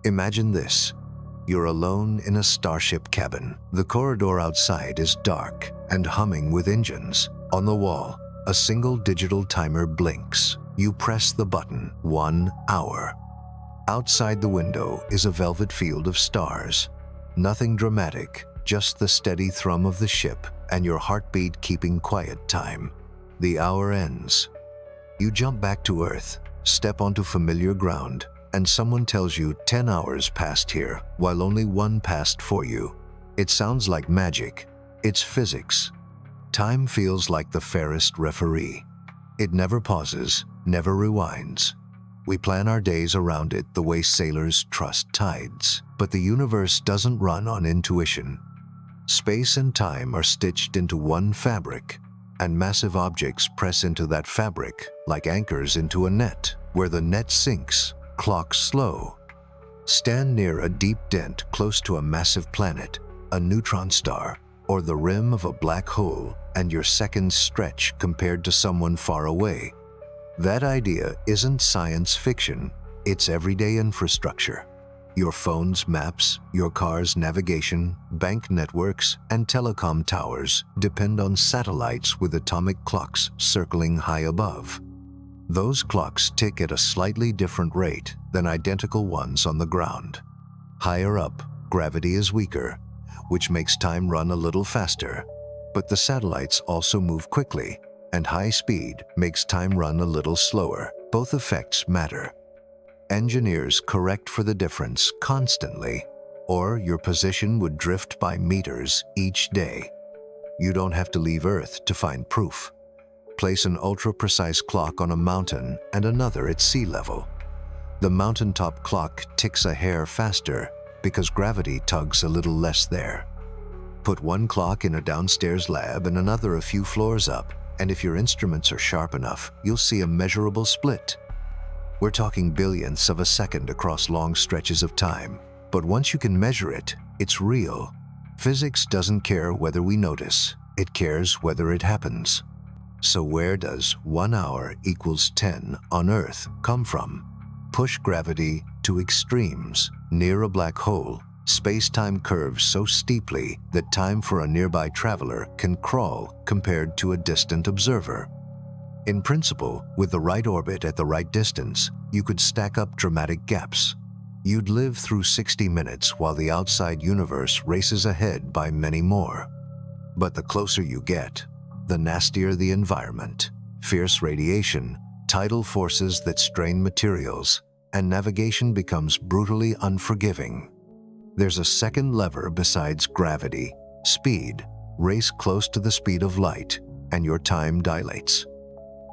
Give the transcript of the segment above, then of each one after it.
Imagine this. You're alone in a starship cabin. The corridor outside is dark and humming with engines. On the wall, a single digital timer blinks. You press the button. 1 hour. Outside the window is a velvet field of stars. Nothing dramatic, just the steady thrum of the ship and your heartbeat keeping quiet time. The hour ends. You jump back to Earth, step onto familiar ground, and someone tells you 10 hours passed here, while only 1 passed for you. It sounds like magic. It's physics. Time feels like the fairest referee. It never pauses, never rewinds. We plan our days around it the way sailors trust tides. But the universe doesn't run on intuition. Space and time are stitched into one fabric, and massive objects press into that fabric like anchors into a net. Where the net sinks, clocks slow. Stand near a deep dent close to a massive planet, a neutron star, or the rim of a black hole, and your seconds stretch compared to someone far away. That idea isn't science fiction, it's everyday infrastructure. Your phone's maps, your car's navigation, bank networks, and telecom towers depend on satellites with atomic clocks circling high above. Those clocks tick at a slightly different rate than identical ones on the ground. Higher up, gravity is weaker, which makes time run a little faster. But the satellites also move quickly, and high speed makes time run a little slower. Both effects matter. Engineers correct for the difference constantly, or your position would drift by meters each day. You don't have to leave Earth to find proof. Place an ultra-precise clock on a mountain and another at sea level. The mountaintop clock ticks a hair faster because gravity tugs a little less there. Put one clock in a downstairs lab and another a few floors up, and if your instruments are sharp enough, you'll see a measurable split. We're talking billionths of a second across long stretches of time. But once you can measure it, it's real. Physics doesn't care whether we notice. It cares whether it happens. So where does 1 hour equals 10 on Earth come from? Push gravity to extremes. Near a black hole, space-time curves so steeply that time for a nearby traveler can crawl compared to a distant observer. In principle, with the right orbit at the right distance, you could stack up dramatic gaps. You'd live through 60 minutes while the outside universe races ahead by many more. But the closer you get, the nastier the environment. Fierce radiation, tidal forces that strain materials, and navigation becomes brutally unforgiving. There's a second lever besides gravity: speed. Race close to the speed of light, and your time dilates.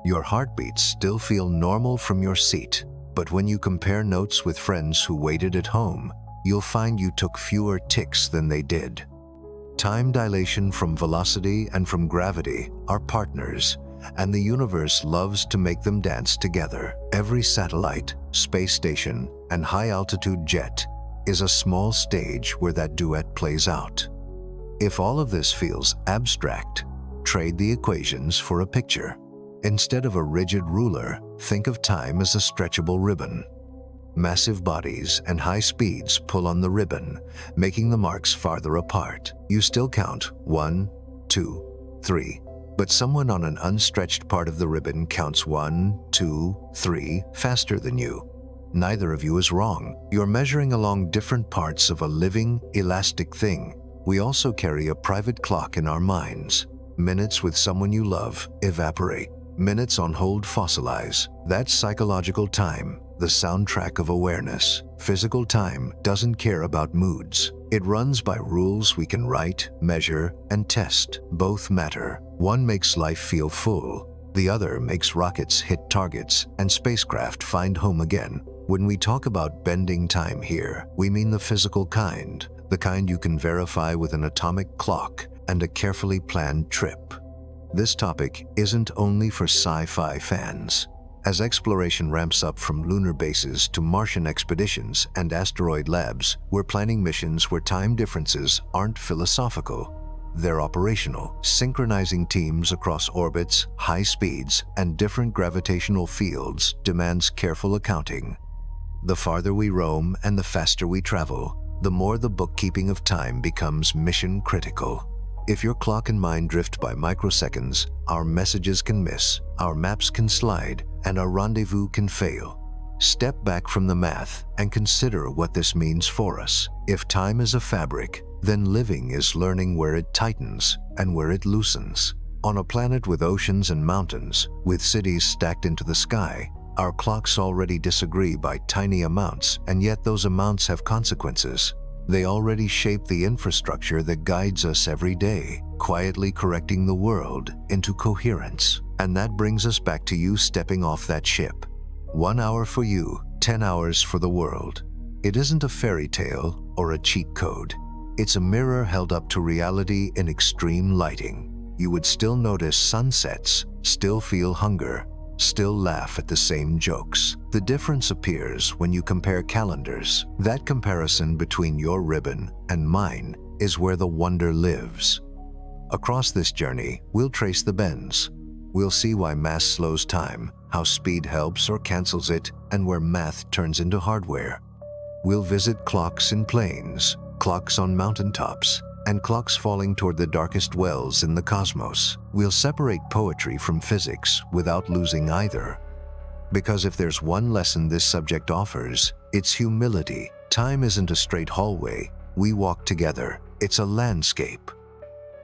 Your heartbeats still feel normal from your seat, but when you compare notes with friends who waited at home, you'll find you took fewer ticks than they did. Time dilation from velocity and from gravity are partners, and the universe loves to make them dance together. Every satellite, space station, and high-altitude jet is a small stage where that duet plays out. If all of this feels abstract, trade the equations for a picture. Instead of a rigid ruler, think of time as a stretchable ribbon. Massive bodies and high speeds pull on the ribbon, making the marks farther apart. You still count 1, 2, 3, but someone on an unstretched part of the ribbon counts 1, 2, 3 faster than you. Neither of you is wrong. You're measuring along different parts of a living, elastic thing. We also carry a private clock in our minds. Minutes with someone you love evaporate. Minutes on hold fossilize. That's psychological time, the soundtrack of awareness. Physical time doesn't care about moods. It runs by rules we can write, measure, and test. Both matter. One makes life feel full. The other makes rockets hit targets and spacecraft find home again. When we talk about bending time here, we mean the physical kind, the kind you can verify with an atomic clock and a carefully planned trip. This topic isn't only for sci-fi fans. As exploration ramps up from lunar bases to Martian expeditions and asteroid labs, we're planning missions where time differences aren't philosophical. They're operational. Synchronizing teams across orbits, high speeds, and different gravitational fields demands careful accounting. The farther we roam and the faster we travel, the more the bookkeeping of time becomes mission critical. If your clock and mind drift by microseconds, our messages can miss, our maps can slide, and our rendezvous can fail. Step back from the math and consider what this means for us. If time is a fabric, then living is learning where it tightens and where it loosens. On a planet with oceans and mountains, with cities stacked into the sky, our clocks already disagree by tiny amounts, and yet those amounts have consequences. They already shape the infrastructure that guides us every day, quietly correcting the world into coherence. And that brings us back to you stepping off that ship. 1 hour for you, 10 hours for the world. It isn't a fairy tale or a cheat code. It's a mirror held up to reality in extreme lighting. You would still notice sunsets, still feel hunger, still laugh at the same jokes. The difference appears when you compare calendars. That comparison between your ribbon and mine is where the wonder lives. Across this journey, we'll trace the bends. We'll see why mass slows time, how speed helps or cancels it, and where math turns into hardware. We'll visit clocks in plains, clocks on mountaintops, and clocks falling toward the darkest wells in the cosmos. We'll separate poetry from physics without losing either. Because if there's one lesson this subject offers, it's humility. Time isn't a straight hallway. We walk together. It's a landscape.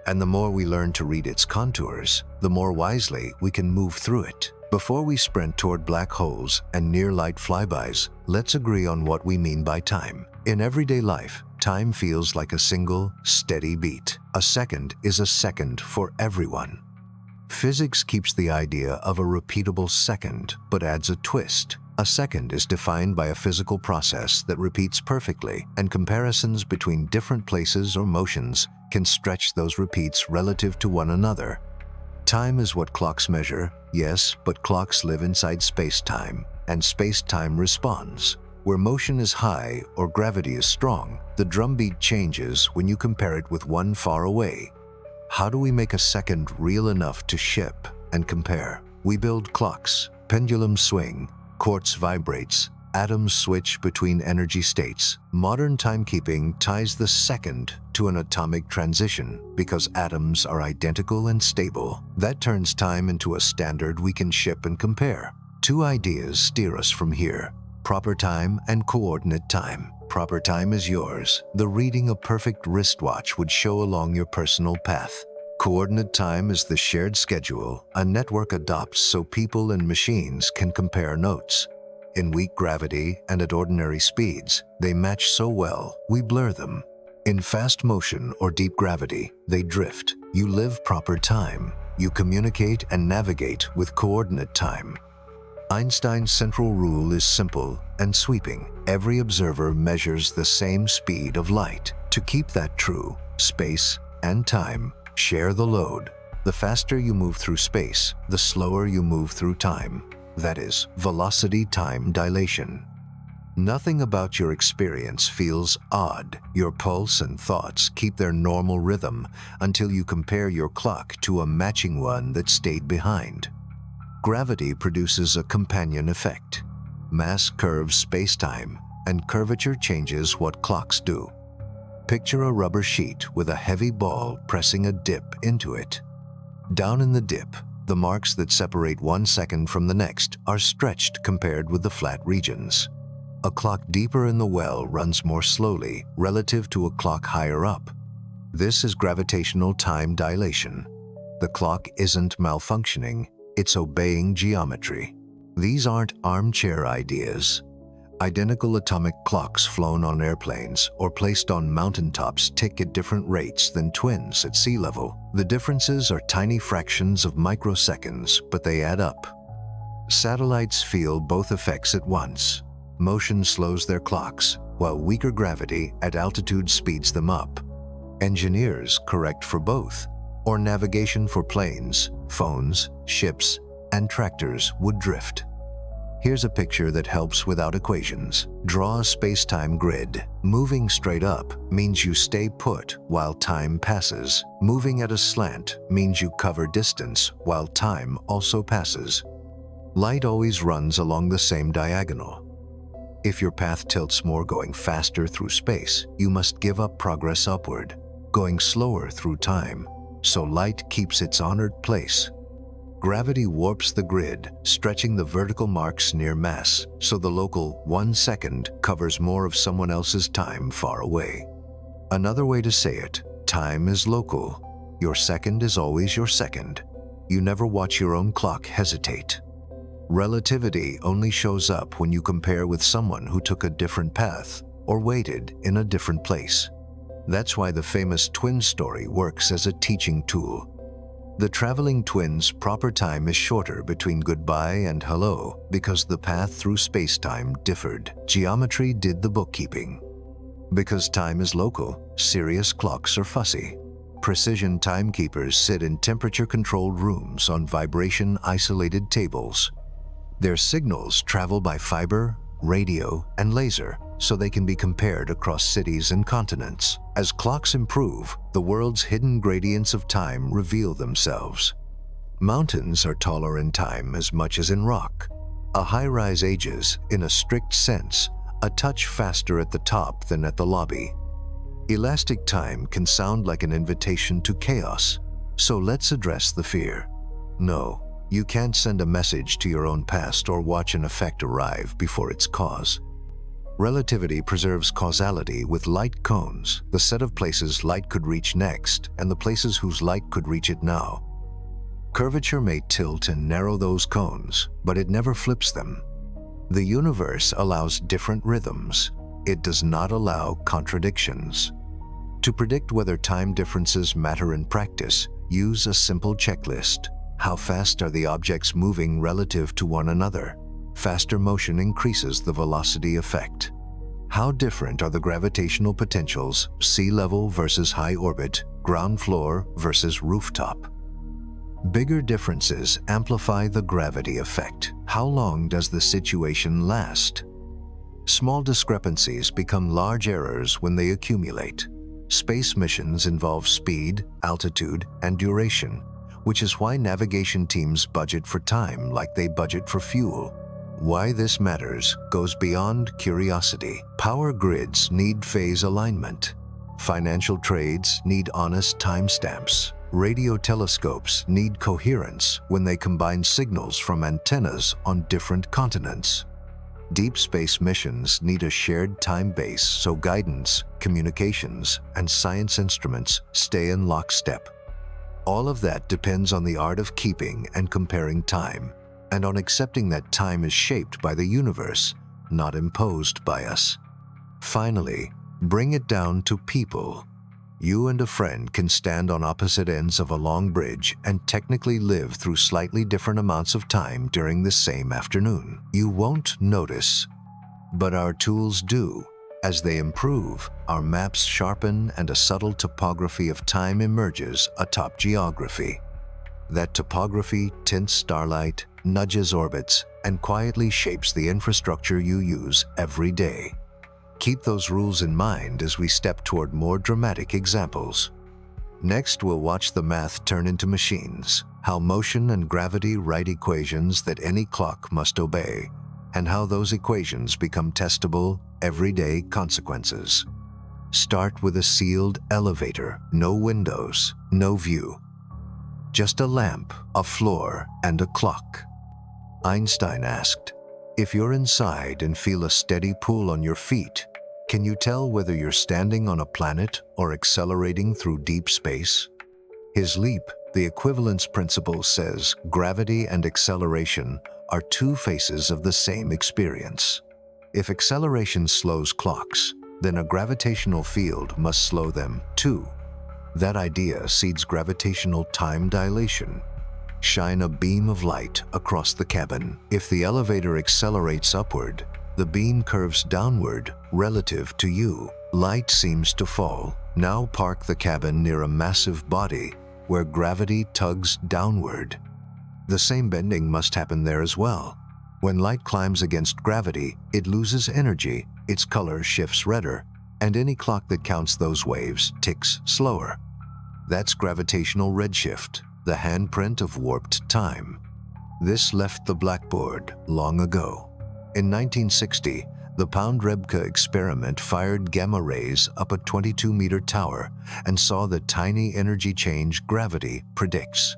And the more we learn to read its contours, the more wisely we can move through it. Before we sprint toward black holes and near-light flybys, let's agree on what we mean by time. In everyday life, time feels like a single, steady beat. A second is a second for everyone. Physics keeps the idea of a repeatable second, but adds a twist. A second is defined by a physical process that repeats perfectly, and comparisons between different places or motions can stretch those repeats relative to one another. Time is what clocks measure, yes, but clocks live inside space-time, and space-time responds. Where motion is high or gravity is strong, the drumbeat changes when you compare it with one far away. How do we make a second real enough to ship and compare? We build clocks, pendulums swing, quartz vibrates, atoms switch between energy states. Modern timekeeping ties the second to an atomic transition because atoms are identical and stable. That turns time into a standard we can ship and compare. Two ideas steer us from here: proper time and coordinate time. Proper time is yours, the reading a perfect wristwatch would show along your personal path. Coordinate time is the shared schedule a network adopts so people and machines can compare notes. In weak gravity and at ordinary speeds, they match so well, we blur them. In fast motion or deep gravity, they drift. You live proper time. You communicate and navigate with coordinate time. Einstein's central rule is simple and sweeping. Every observer measures the same speed of light. To keep that true, space and time share the load. The faster you move through space, the slower you move through time. That is velocity-time dilation. Nothing about your experience feels odd. Your pulse and thoughts keep their normal rhythm until you compare your clock to a matching one that stayed behind. Gravity produces a companion effect. Mass curves space-time, and curvature changes what clocks do. Picture a rubber sheet with a heavy ball pressing a dip into it. Down in the dip, the marks that separate 1 second from the next are stretched compared with the flat regions. A clock deeper in the well runs more slowly relative to a clock higher up. This is gravitational time dilation. The clock isn't malfunctioning, it's obeying geometry. These aren't armchair ideas. Identical atomic clocks flown on airplanes or placed on mountaintops tick at different rates than twins at sea level. The differences are tiny fractions of microseconds, but they add up. Satellites feel both effects at once. Motion slows their clocks, while weaker gravity at altitude speeds them up. Engineers correct for both, or navigation for planes, phones, ships, and tractors would drift. Here's a picture that helps without equations. Draw a space-time grid. Moving straight up means you stay put while time passes. Moving at a slant means you cover distance while time also passes. Light always runs along the same diagonal. If your path tilts more going faster through space, you must give up progress upward, going slower through time, so light keeps its honored place. Gravity warps the grid, stretching the vertical marks near mass, so the local 1 second covers more of someone else's time far away. Another way to say it, time is local. Your second is always your second. You never watch your own clock hesitate. Relativity only shows up when you compare with someone who took a different path or waited in a different place. That's why the famous twin story works as a teaching tool. The traveling twins' proper time is shorter between goodbye and hello because the path through space-time differed. Geometry did the bookkeeping. Because time is local, serious clocks are fussy. Precision timekeepers sit in temperature-controlled rooms on vibration-isolated tables. Their signals travel by fiber, radio, and laser, so they can be compared across cities and continents. As clocks improve, the world's hidden gradients of time reveal themselves. Mountains are taller in time as much as in rock. A high-rise ages, in a strict sense, a touch faster at the top than at the lobby. Elastic time can sound like an invitation to chaos, so let's address the fear. No, you can't send a message to your own past or watch an effect arrive before its cause. Relativity preserves causality with light cones, the set of places light could reach next and the places whose light could reach it now. Curvature may tilt and narrow those cones, but it never flips them. The universe allows different rhythms. It does not allow contradictions. To predict whether time differences matter in practice, use a simple checklist. How fast are the objects moving relative to one another? Faster motion increases the velocity effect. How different are the gravitational potentials, sea level versus high orbit, ground floor versus rooftop? Bigger differences amplify the gravity effect. How long does the situation last? Small discrepancies become large errors when they accumulate. Space missions involve speed, altitude, and duration, which is why navigation teams budget for time like they budget for fuel. Why this matters goes beyond curiosity. Power grids need phase alignment. Financial trades need honest timestamps. Radio telescopes need coherence when they combine signals from antennas on different continents. Deep space missions need a shared time base so guidance, communications, and science instruments stay in lockstep. All of that depends on the art of keeping and comparing time, and on accepting that time is shaped by the universe, not imposed by us. Finally, bring it down to people. You and a friend can stand on opposite ends of a long bridge and technically live through slightly different amounts of time during the same afternoon. You won't notice, but our tools do. As they improve, our maps sharpen and a subtle topography of time emerges atop geography. That topography tints starlight, nudges orbits, and quietly shapes the infrastructure you use every day. Keep those rules in mind as we step toward more dramatic examples. Next, we'll watch the math turn into machines, how motion and gravity write equations that any clock must obey, and how those equations become testable, everyday consequences. Start with a sealed elevator, no windows, no view. Just a lamp, a floor, and a clock. Einstein asked, "If you're inside and feel a steady pull on your feet, can you tell whether you're standing on a planet or accelerating through deep space?" His leap, the equivalence principle, says gravity and acceleration are two faces of the same experience. If acceleration slows clocks, then a gravitational field must slow them too. That idea seeds gravitational time dilation. Shine a beam of light across the cabin. If the elevator accelerates upward, the beam curves downward relative to you. Light seems to fall. Now park the cabin near a massive body where gravity tugs downward. The same bending must happen there as well. When light climbs against gravity, it loses energy, its color shifts redder, and any clock that counts those waves ticks slower. That's gravitational redshift, the handprint of warped time. This left the blackboard long ago. In 1960, The Pound-Rebka experiment fired gamma rays up a 22-meter tower and saw the tiny energy change gravity predicts.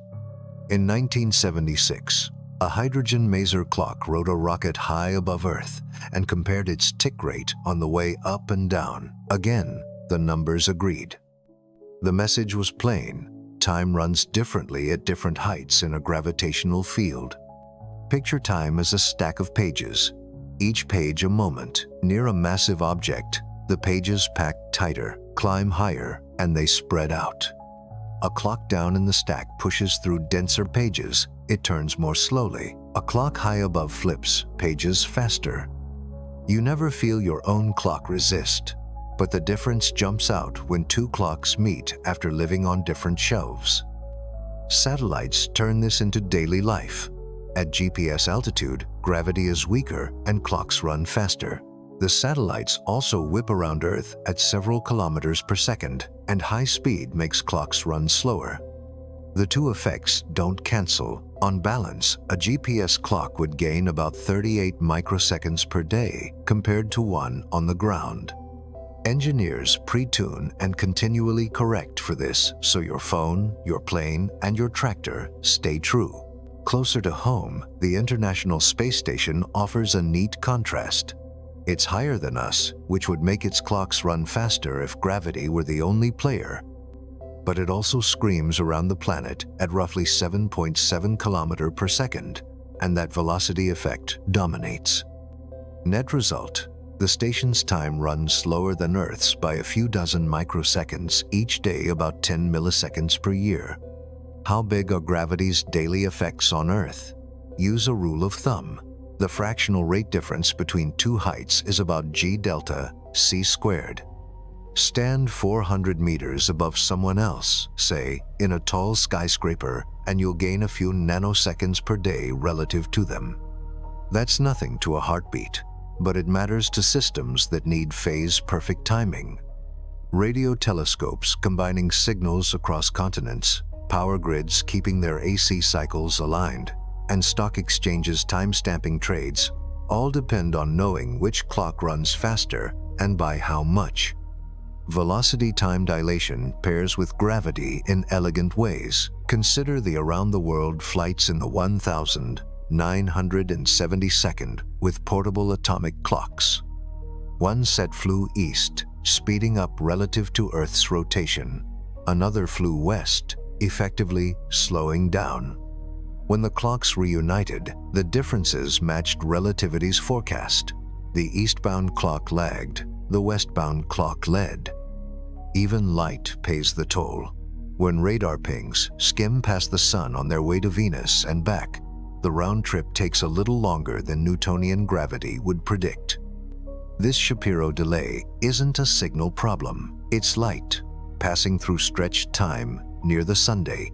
In 1976, a hydrogen maser clock rode a rocket high above Earth and compared its tick rate on the way up and down. Again, the numbers agreed. The message was plain: time runs differently at different heights in a gravitational field. Picture time as a stack of pages, each page a moment. Near a massive object, the pages pack tighter, climb higher, and they spread out. A clock down in the stack pushes through denser pages. It turns more slowly. A clock high above flips pages faster. You never feel your own clock resist, but the difference jumps out when two clocks meet after living on different shelves. Satellites turn this into daily life. At GPS altitude, gravity is weaker and clocks run faster. The satellites also whip around Earth at several kilometers per second, and high speed makes clocks run slower. The two effects don't cancel. On balance, a GPS clock would gain about 38 microseconds per day compared to one on the ground. Engineers pre-tune and continually correct for this so your phone, your plane, and your tractor stay true. Closer to home, the International Space Station offers a neat contrast. It's higher than us, which would make its clocks run faster if gravity were the only player. But it also screams around the planet at roughly 7.7 kilometers per second, and that velocity effect dominates. Net result: the station's time runs slower than Earth's by a few dozen microseconds each day, about 10 milliseconds per year. How big are gravity's daily effects on Earth? Use a rule of thumb. The fractional rate difference between two heights is about g delta c squared. Stand 400 meters above someone else, say, in a tall skyscraper, and you'll gain a few nanoseconds per day relative to them. That's nothing to a heartbeat, but it matters to systems that need phase-perfect timing. Radio telescopes combining signals across continents, power grids keeping their AC cycles aligned, and stock exchanges time-stamping trades all depend on knowing which clock runs faster and by how much. Velocity time dilation pairs with gravity in elegant ways. Consider the around-the-world flights in the 1972nd with portable atomic clocks. One set flew east, speeding up relative to Earth's rotation. Another flew west, effectively slowing down. When the clocks reunited, the differences matched relativity's forecast. The eastbound clock lagged, the westbound clock led. Even light pays the toll. When radar pings skim past the sun on their way to Venus and back, the round trip takes a little longer than Newtonian gravity would predict. This Shapiro delay isn't a signal problem. It's light, passing through stretched time near the Sunday.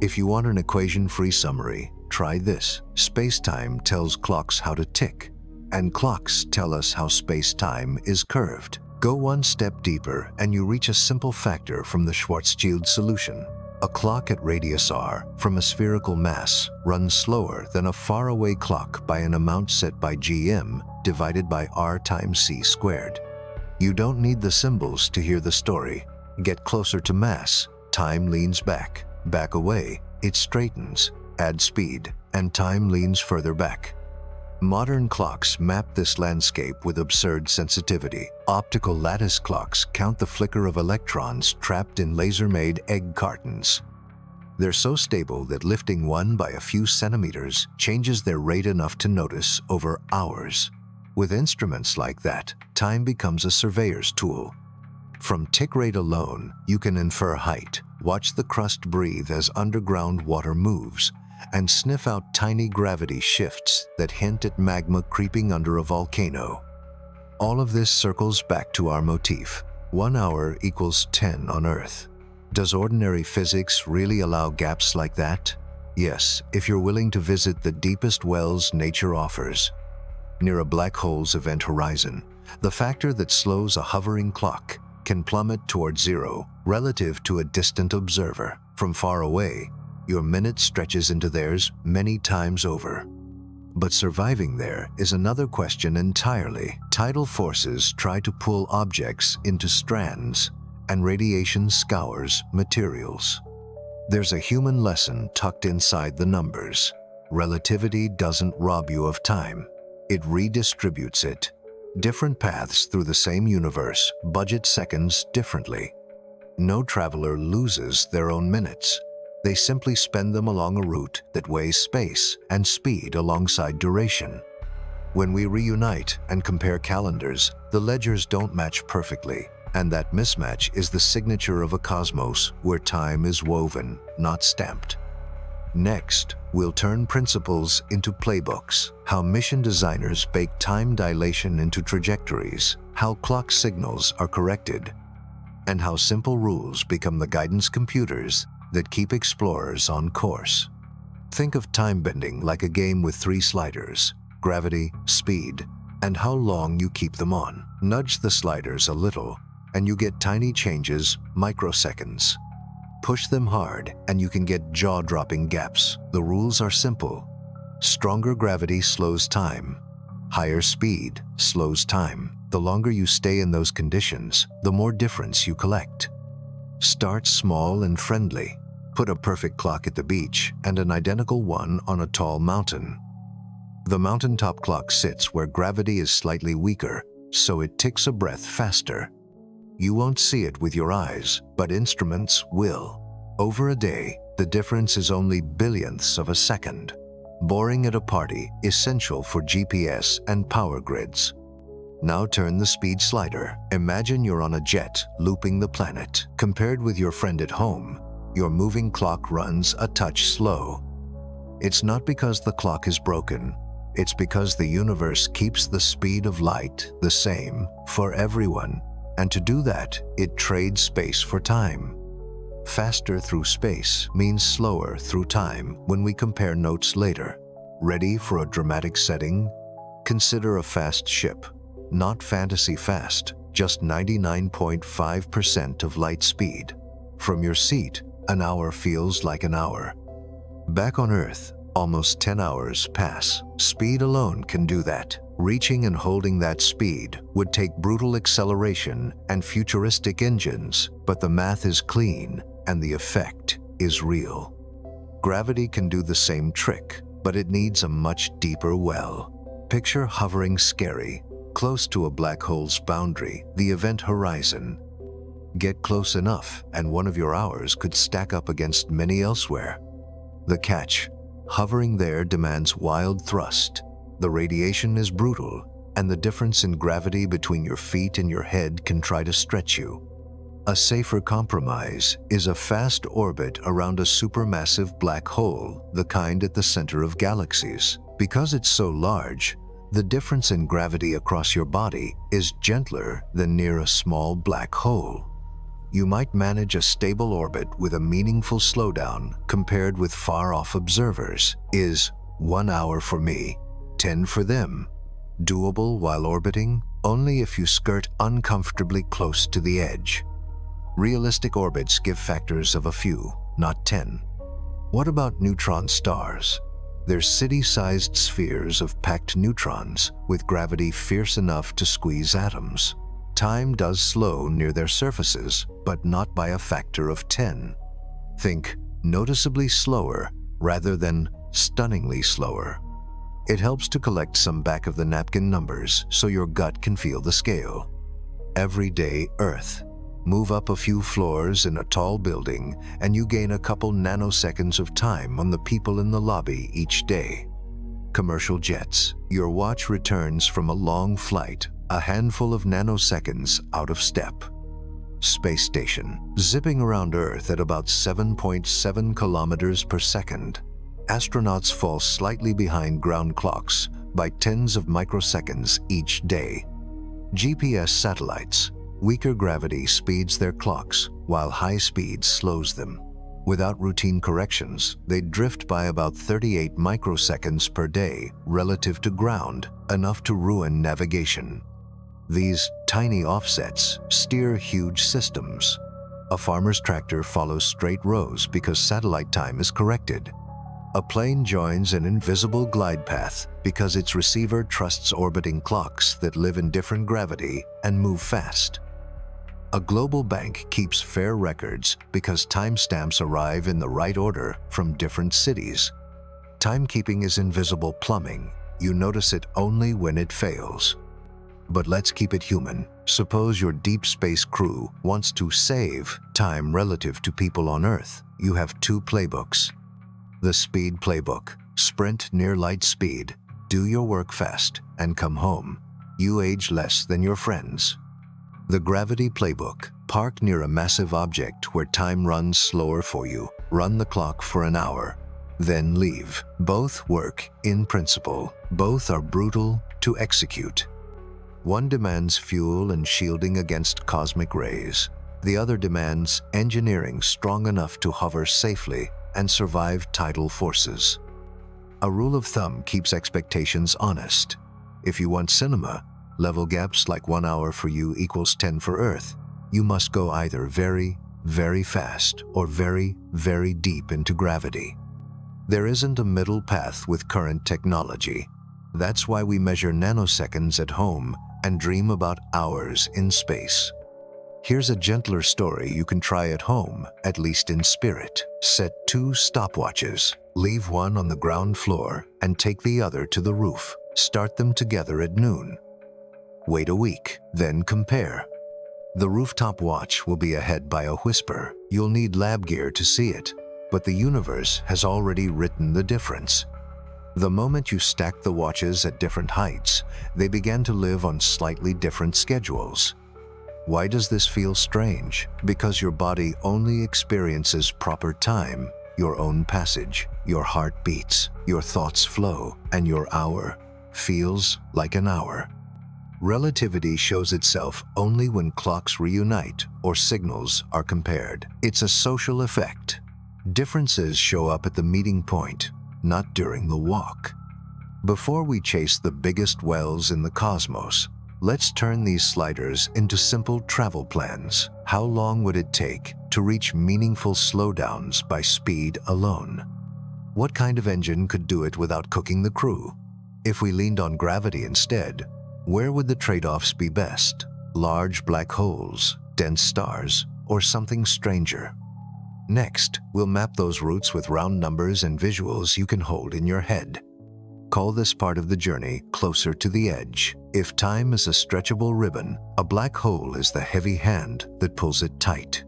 If you want an equation-free summary, try this. Space-time tells clocks how to tick, and clocks tell us how space-time is curved. Go one step deeper and you reach a simple factor from the Schwarzschild solution. A clock at radius r from a spherical mass runs slower than a faraway clock by an amount set by gm divided by r times c squared. You don't need the symbols to hear the story. Get closer to mass, time leans back. Back away, it straightens. Add speed, and time leans further back. Modern clocks map this landscape with absurd sensitivity. Optical lattice clocks count the flicker of electrons trapped in laser-made egg cartons. They're so stable that lifting one by a few centimeters changes their rate enough to notice over hours. With instruments like that, time becomes a surveyor's tool. From tick rate alone, you can infer height, watch the crust breathe as underground water moves, and sniff out tiny gravity shifts that hint at magma creeping under a volcano. All of this circles back to our motif. 1 hour equals 10 on Earth. Does ordinary physics really allow gaps like that? Yes, if you're willing to visit the deepest wells nature offers. Near a black hole's event horizon, the factor that slows a hovering clock can plummet toward zero relative to a distant observer. From far away, your minute stretches into theirs many times over. But surviving there is another question entirely. Tidal forces try to pull objects into strands, and radiation scours materials. There's a human lesson tucked inside the numbers. Relativity doesn't rob you of time. It redistributes it. Different paths through the same universe budget seconds differently. No traveler loses their own minutes. They simply spend them along a route that weighs space and speed alongside duration. When we reunite and compare calendars, the ledgers don't match perfectly, and that mismatch is the signature of a cosmos where time is woven, not stamped. Next, we'll turn principles into playbooks, how mission designers bake time dilation into trajectories, how clock signals are corrected, and how simple rules become the guidance computers that keep explorers on course. Think of time bending like a game with 3 sliders: gravity, speed, and how long you keep them on. Nudge the sliders a little, and you get tiny changes, microseconds. Push them hard, and you can get jaw-dropping gaps. The rules are simple. Stronger gravity slows time. Higher speed slows time. The longer you stay in those conditions, the more difference you collect. Start small and friendly. Put a perfect clock at the beach and an identical one on a tall mountain. The mountaintop clock sits where gravity is slightly weaker, so it ticks a breath faster. You won't see it with your eyes, but instruments will. Over a day, the difference is only billionths of a second. Boring at a party, essential for GPS and power grids. Now turn the speed slider. Imagine you're on a jet looping the planet. Compared with your friend at home, your moving clock runs a touch slow. It's not because the clock is broken. It's because the universe keeps the speed of light the same for everyone. And to do that, it trades space for time. Faster through space means slower through time when we compare notes later. Ready for a dramatic setting? Consider a fast ship. Not fantasy fast, just 99.5% of light speed. From your seat, an hour feels like an hour. Back on Earth, almost 10 hours pass. Speed alone can do that. Reaching and holding that speed would take brutal acceleration and futuristic engines, but the math is clean and the effect is real. Gravity can do the same trick, but it needs a much deeper well. Picture hovering scary, close to a black hole's boundary, the event horizon. Get close enough, and one of your hours could stack up against many elsewhere. The catch: hovering there demands wild thrust. The radiation is brutal, and the difference in gravity between your feet and your head can try to stretch you. A safer compromise is a fast orbit around a supermassive black hole, the kind at the center of galaxies. Because it's so large, the difference in gravity across your body is gentler than near a small black hole. You might manage a stable orbit with a meaningful slowdown compared with far-off observers. Is 1 hour for me, 10 for them doable while orbiting? Only if you skirt uncomfortably close to the edge. Realistic orbits give factors of a few, not 10. What about neutron stars? They're city-sized spheres of packed neutrons with gravity fierce enough to squeeze atoms. Time does slow near their surfaces, but not by a factor of 10. Think noticeably slower rather than stunningly slower. It helps to collect some back-of-the-napkin numbers so your gut can feel the scale. Everyday Earth. Move up a few floors in a tall building, and you gain a couple nanoseconds of time on the people in the lobby each day. Commercial jets. Your watch returns from a long flight, a handful of nanoseconds out of step. Space station. Zipping around Earth at about 7.7 kilometers per second. Astronauts fall slightly behind ground clocks by tens of microseconds each day. GPS satellites. Weaker gravity speeds their clocks, while high speed slows them. Without routine corrections, they drift by about 38 microseconds per day relative to ground, enough to ruin navigation. These tiny offsets steer huge systems. A farmer's tractor follows straight rows because satellite time is corrected. A plane joins an invisible glide path because its receiver trusts orbiting clocks that live in different gravity and move fast. A global bank keeps fair records because timestamps arrive in the right order from different cities. Timekeeping is invisible plumbing. You notice it only when it fails. But let's keep it human. Suppose your deep space crew wants to save time relative to people on Earth. You have two playbooks. The speed playbook: sprint near light speed, do your work fast, and come home. You age less than your friends. The gravity playbook: park near a massive object where time runs slower for you, run the clock for an hour, then leave. Both work in principle. Both are brutal to execute. One demands fuel and shielding against cosmic rays. The other demands engineering strong enough to hover safely and survive tidal forces. A rule of thumb keeps expectations honest. If you want cinema, level gaps like 1 hour for you equals 10 for Earth. You must go either very, very fast or very, very deep into gravity. There isn't a middle path with current technology. That's why we measure nanoseconds at home and dream about hours in space. Here's a gentler story you can try at home, at least in spirit. Set 2 stopwatches. Leave one on the ground floor and take the other to the roof. Start them together at noon. Wait a week, then compare. The rooftop watch will be ahead by a whisper. You'll need lab gear to see it, but the universe has already written the difference. The moment you stack the watches at different heights, they began to live on slightly different schedules. Why does this feel strange? Because your body only experiences proper time, your own passage. Your heart beats, your thoughts flow, and your hour feels like an hour. Relativity shows itself only when clocks reunite or signals are compared. It's a social effect. Differences show up at the meeting point, not during the walk. Before we chase the biggest wells in the cosmos, let's turn these sliders into simple travel plans. How long would it take to reach meaningful slowdowns by speed alone? What kind of engine could do it without cooking the crew? If we leaned on gravity instead, where would the trade-offs be best? Large black holes, dense stars, or something stranger? Next, we'll map those routes with round numbers and visuals you can hold in your head. Call this part of the journey closer to the edge. If time is a stretchable ribbon, a black hole is the heavy hand that pulls it tight.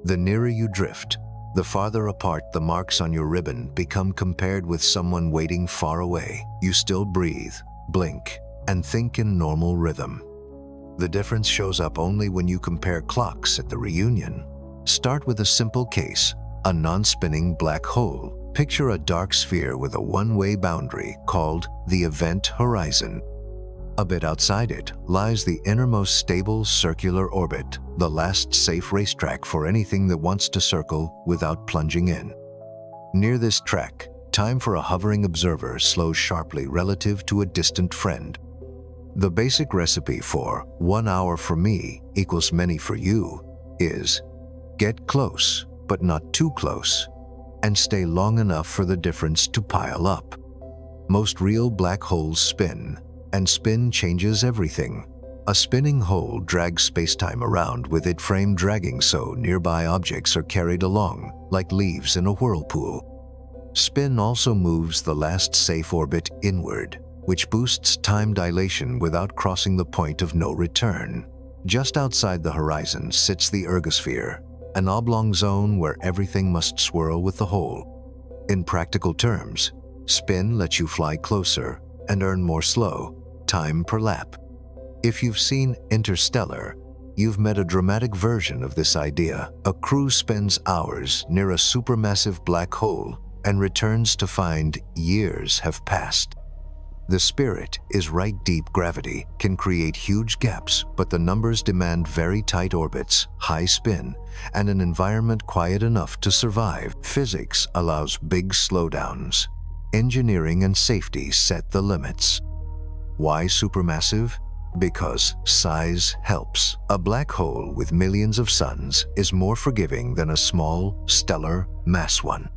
The nearer you drift, the farther apart the marks on your ribbon become compared with someone waiting far away. You still breathe, blink, and think in normal rhythm. The difference shows up only when you compare clocks at the reunion. Start with a simple case, a non-spinning black hole. Picture a dark sphere with a one-way boundary called the event horizon. A bit outside it lies the innermost stable circular orbit, the last safe racetrack for anything that wants to circle without plunging in. Near this track, time for a hovering observer slows sharply relative to a distant friend. The basic recipe for 1 hour for me equals many for you is: get close, but not too close, and stay long enough for the difference to pile up. Most real black holes spin, and spin changes everything. A spinning hole drags spacetime around with its frame dragging, so nearby objects are carried along, like leaves in a whirlpool. Spin also moves the last safe orbit inward, which boosts time dilation without crossing the point of no return. Just outside the horizon sits the ergosphere, an oblong zone where everything must swirl with the whole. In practical terms, spin lets you fly closer and earn more slow time per lap. If you've seen Interstellar, you've met a dramatic version of this idea. A crew spends hours near a supermassive black hole and returns to find years have passed. The spirit is right. Deep gravity can create huge gaps, but the numbers demand very tight orbits, high spin, and an environment quiet enough to survive. Physics allows big slowdowns. Engineering and safety set the limits. Why supermassive? Because size helps. A black hole with millions of suns is more forgiving than a small, stellar mass one.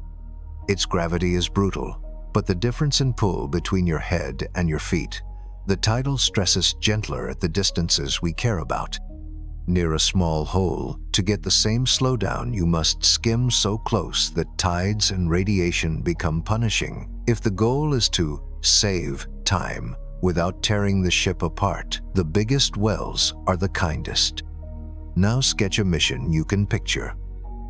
Its gravity is brutal, but the difference in pull between your head and your feet, the tidal stresses gentler at the distances we care about. Near a small hole, to get the same slowdown, you must skim so close that tides and radiation become punishing. If the goal is to save time without tearing the ship apart, the biggest wells are the kindest. Now sketch a mission you can picture.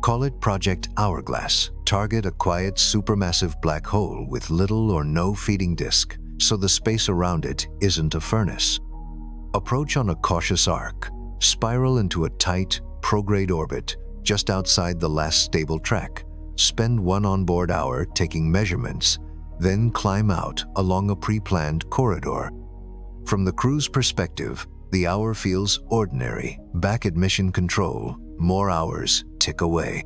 Call it Project Hourglass. Target a quiet supermassive black hole with little or no feeding disk, so the space around it isn't a furnace. Approach on a cautious arc. Spiral into a tight, prograde orbit just outside the last stable track. Spend one onboard hour taking measurements, then climb out along a pre-planned corridor. From the crew's perspective, the hour feels ordinary. Back at mission control, more hours tick away.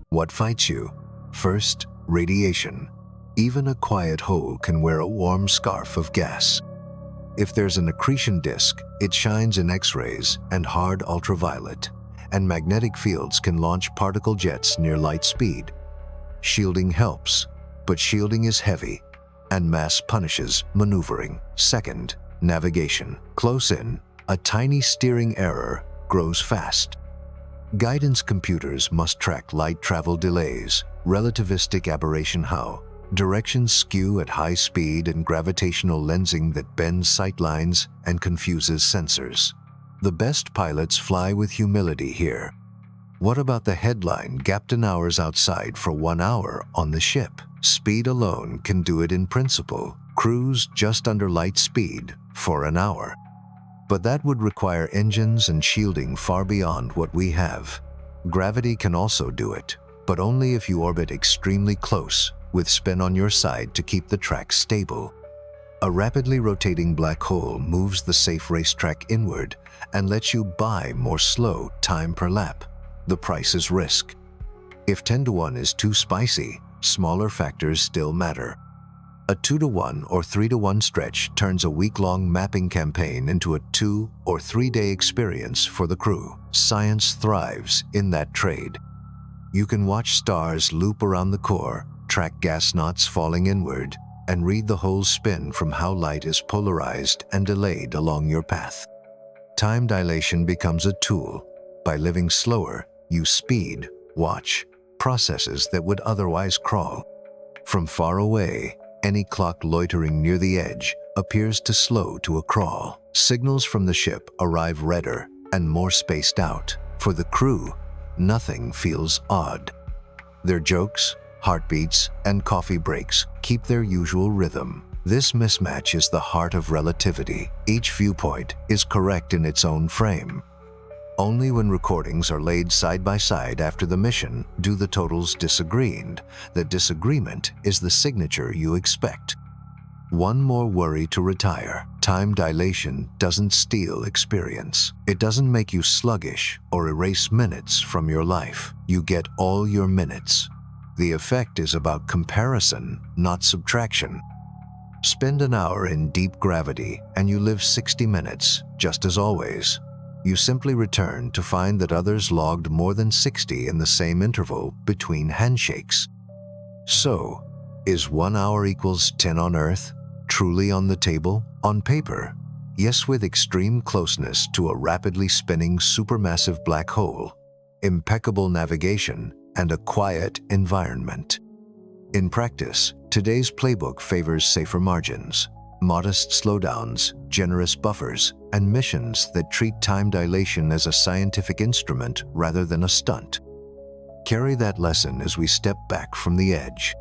What fights you? First, radiation. Even a quiet hole can wear a warm scarf of gas. If there's an accretion disk, it shines in X-rays and hard ultraviolet, and magnetic fields can launch particle jets near light speed. Shielding helps, but shielding is heavy, and mass punishes maneuvering. Second, navigation. Close in, a tiny steering error grows fast. Guidance computers must track light travel delays, relativistic aberration how, direction skew at high speed, and gravitational lensing that bends sightlines and confuses sensors. The best pilots fly with humility here. What about the headline, "Captain hours outside for 1 hour on the ship"? Speed alone can do it in principle. Cruise just under light speed for an hour. But that would require engines and shielding far beyond what we have. Gravity can also do it, but only if you orbit extremely close, with spin on your side to keep the track stable. A rapidly rotating black hole moves the safe racetrack inward and lets you buy more slow time per lap. The price is risk. If 10-to-1 is too spicy, smaller factors still matter. A 2-to-1 or 3-to-1 stretch turns a week-long mapping campaign into a 2- or 3-day experience for the crew. Science thrives in that trade. You can watch stars loop around the core, track gas knots falling inward, and read the whole spin from how light is polarized and delayed along your path. Time dilation becomes a tool. By living slower, you speed, watch, processes that would otherwise crawl. From far away, any clock loitering near the edge appears to slow to a crawl. Signals from the ship arrive redder and more spaced out. For the crew, nothing feels odd. Their jokes, heartbeats, and coffee breaks keep their usual rhythm. This mismatch is the heart of relativity. Each viewpoint is correct in its own frame. Only when recordings are laid side by side after the mission do the totals disagree, and the disagreement is the signature you expect. One more worry to retire. Time dilation doesn't steal experience. It doesn't make you sluggish or erase minutes from your life. You get all your minutes. The effect is about comparison, not subtraction. Spend an hour in deep gravity and you live 60 minutes, just as always. You simply return to find that others logged more than 60 in the same interval between handshakes. So, is 1 hour equals 10 on Earth truly on the table? On paper, yes, with extreme closeness to a rapidly spinning supermassive black hole, impeccable navigation, and a quiet environment. In practice, today's playbook favors safer margins, modest slowdowns, generous buffers, and missions that treat time dilation as a scientific instrument rather than a stunt. Carry that lesson as we step back from the edge.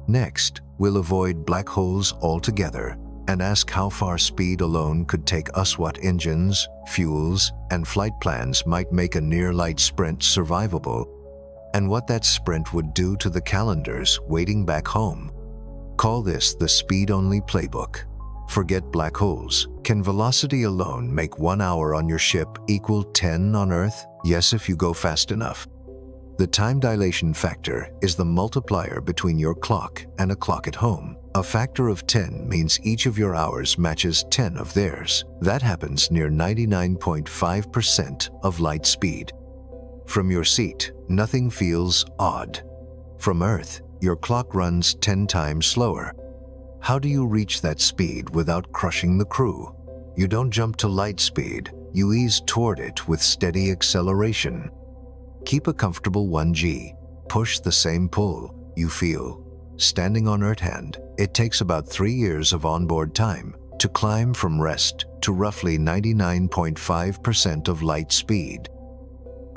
Next, we'll avoid black holes altogether and ask how far speed alone could take us, what engines, fuels, and flight plans might make a near-light sprint survivable, and what that sprint would do to the calendars waiting back home. Call this the speed-only playbook. Forget black holes. Can velocity alone make 1 hour on your ship equal 10 on Earth? Yes, if you go fast enough. The time dilation factor is the multiplier between your clock and a clock at home. A factor of 10 means each of your hours matches 10 of theirs. That happens near 99.5% of light speed. From your seat, nothing feels odd. From Earth, Your clock runs 10 times slower. How do you reach that speed without crushing the crew? You don't jump to light speed, you ease toward it with steady acceleration. Keep a comfortable 1G. Push the same pull you feel standing on Earth hand. It takes about 3 years of onboard time to climb from rest to roughly 99.5% of light speed.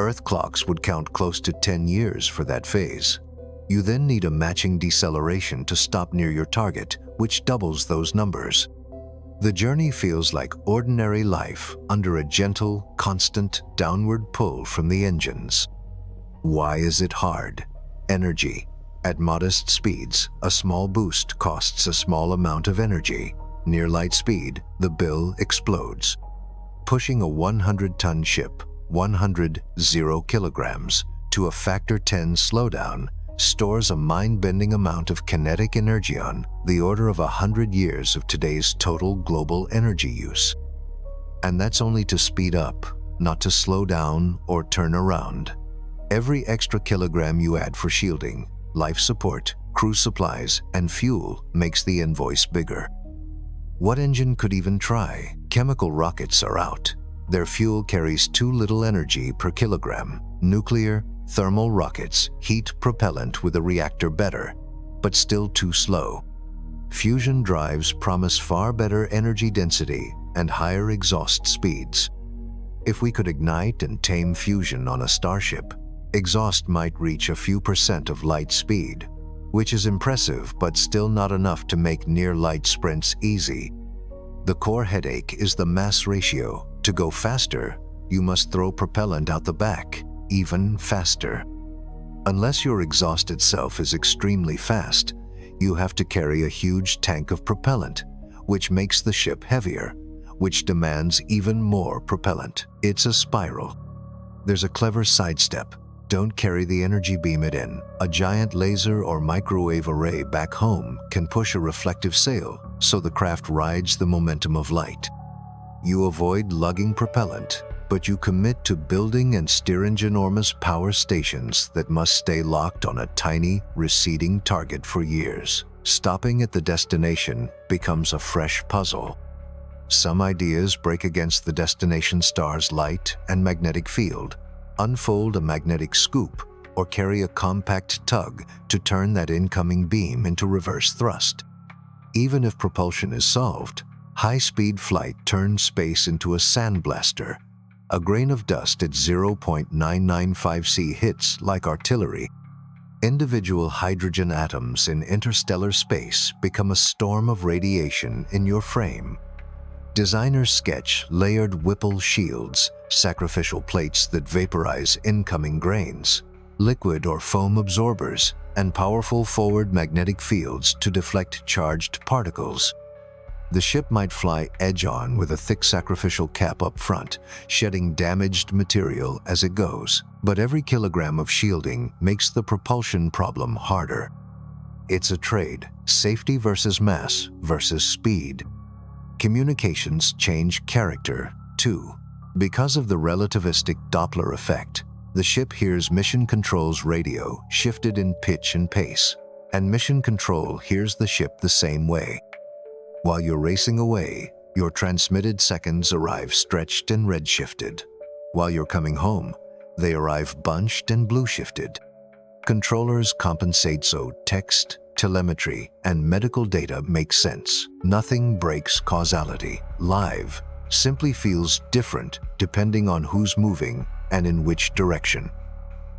Earth clocks would count close to 10 years for that phase. You then need a matching deceleration to stop near your target, which doubles those numbers. The journey feels like ordinary life under a gentle, constant downward pull from the engines. Why is it hard? Energy. At modest speeds, a small boost costs a small amount of energy. Near light speed, the bill explodes. Pushing a 100-ton ship, 0 kilograms, to a factor 10 slowdown stores a mind-bending amount of kinetic energy on the order of 100 years of today's total global energy use. And that's only to speed up, not to slow down or turn around. Every extra kilogram you add for shielding, life support, crew supplies, and fuel makes the invoice bigger. What engine could even try? Chemical rockets are out. Their fuel carries too little energy per kilogram. Nuclear, thermal rockets heat propellant with a reactor better, but still too slow. Fusion drives promise far better energy density and higher exhaust speeds. If we could ignite and tame fusion on a starship, exhaust might reach a few percent of light speed, which is impressive but still not enough to make near-light sprints easy. The core headache is the mass ratio. To go faster, you must throw propellant out the back, even faster. Unless your exhaust itself is extremely fast, you have to carry a huge tank of propellant, which makes the ship heavier, which demands even more propellant. It's a spiral. There's a clever sidestep. Don't carry the energy beam it in. A giant laser or microwave array back home can push a reflective sail so the craft rides the momentum of light. You avoid lugging propellant, but you commit to building and steering ginormous power stations that must stay locked on a tiny, receding target for years. Stopping at the destination becomes a fresh puzzle. Some ideas break against the destination star's light and magnetic field. Unfold a magnetic scoop or carry a compact tug to turn that incoming beam into reverse thrust. Even if propulsion is solved, high-speed flight turns space into a sandblaster. A grain of dust at 0.995 C hits like artillery. Individual hydrogen atoms in interstellar space become a storm of radiation in your frame. Designers sketch layered Whipple shields, sacrificial plates that vaporize incoming grains, liquid or foam absorbers, and powerful forward magnetic fields to deflect charged particles. The ship might fly edge-on with a thick sacrificial cap up front, shedding damaged material as it goes. But every kilogram of shielding makes the propulsion problem harder. It's a trade, safety versus mass versus speed. Communications change character, too. Because of the relativistic Doppler effect, the ship hears mission control's radio shifted in pitch and pace, and mission control hears the ship the same way. While you're racing away, your transmitted seconds arrive stretched and red-shifted. While you're coming home, they arrive bunched and blue-shifted. Controllers compensate so text, telemetry, and medical data make sense. Nothing breaks causality. Live simply feels different depending on who's moving and in which direction.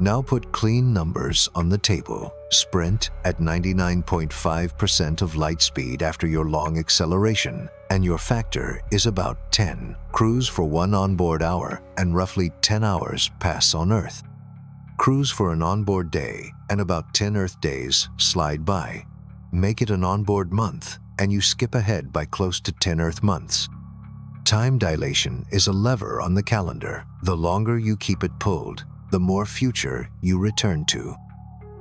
Now put clean numbers on the table. Sprint at 99.5% of light speed after your long acceleration, and your factor is about 10. Cruise for 1 onboard hour, and roughly 10 hours pass on Earth. Cruise for an onboard day, and about 10 Earth days slide by. Make it an onboard month, and you skip ahead by close to 10 Earth months. Time dilation is a lever on the calendar. The longer you keep it pulled, the more future you return to.